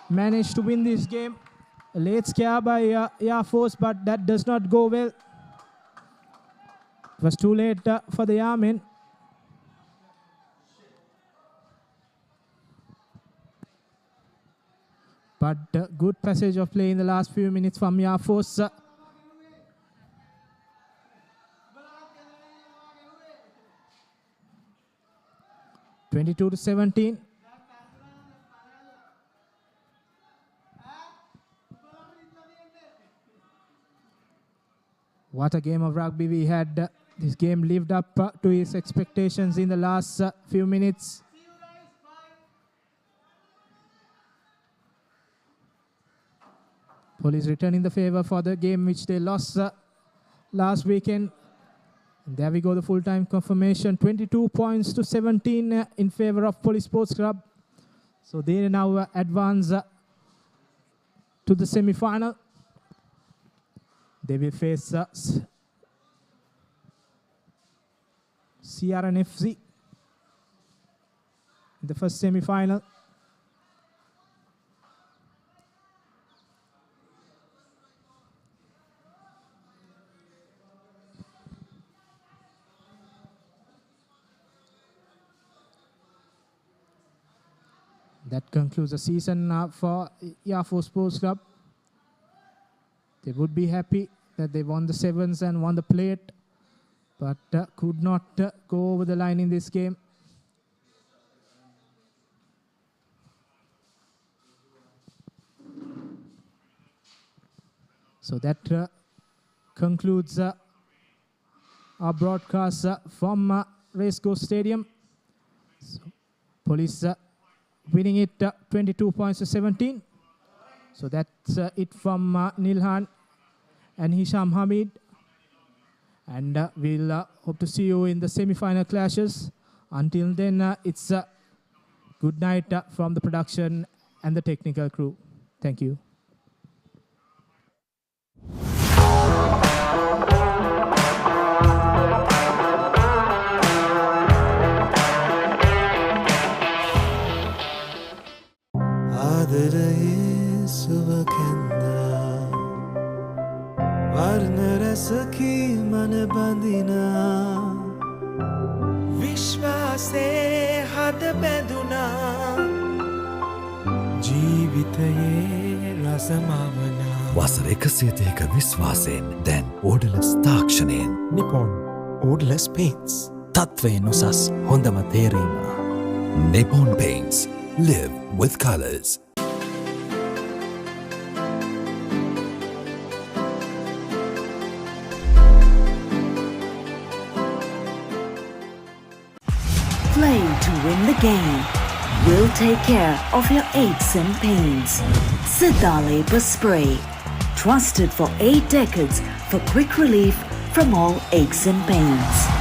[SPEAKER 1] managed to win this game. A late scare by Air Force, but that does not go well. It was too late for the Airmen. But good passage of play in the last few minutes from Air Force. (22-17). What a game of rugby we had. This game lived up to its expectations in the last few minutes. Police returning the favor for the game which they lost last weekend. And there we go, the full-time confirmation. 22 points to 17 in favor of Police Sports Club. So they now advance to the semi-final. They will face CRNFC in the first semi-final. That concludes the season for Air Force Sports Club. They would be happy that they won the sevens and won the plate, but could not go over the line in this game. So that concludes our broadcast from Racecourse Stadium. So, Police winning it 22 points to 17. So that's it from Nilhan and Hisham Hamid. And we'll hope to see you in the semi-final clashes. Until then, it's good night from the production and the technical crew. Thank you.
[SPEAKER 7] විශ්වාසේ හද බැඳුනා ජීවිතයේ රසමවනා
[SPEAKER 6] වසර 102ක විශ්වාසයෙන් දැන් ඕඩලස් තාක්ෂණයෙන් Nippon ඕඩලස් paints තත්වයෙන් උසස් හොඳම තේරීම Nippon Paints live with colors
[SPEAKER 4] Play to win the game. We'll take care of your aches and pains. Sidale Spray. Trusted for 8 decades for quick relief from all aches and pains.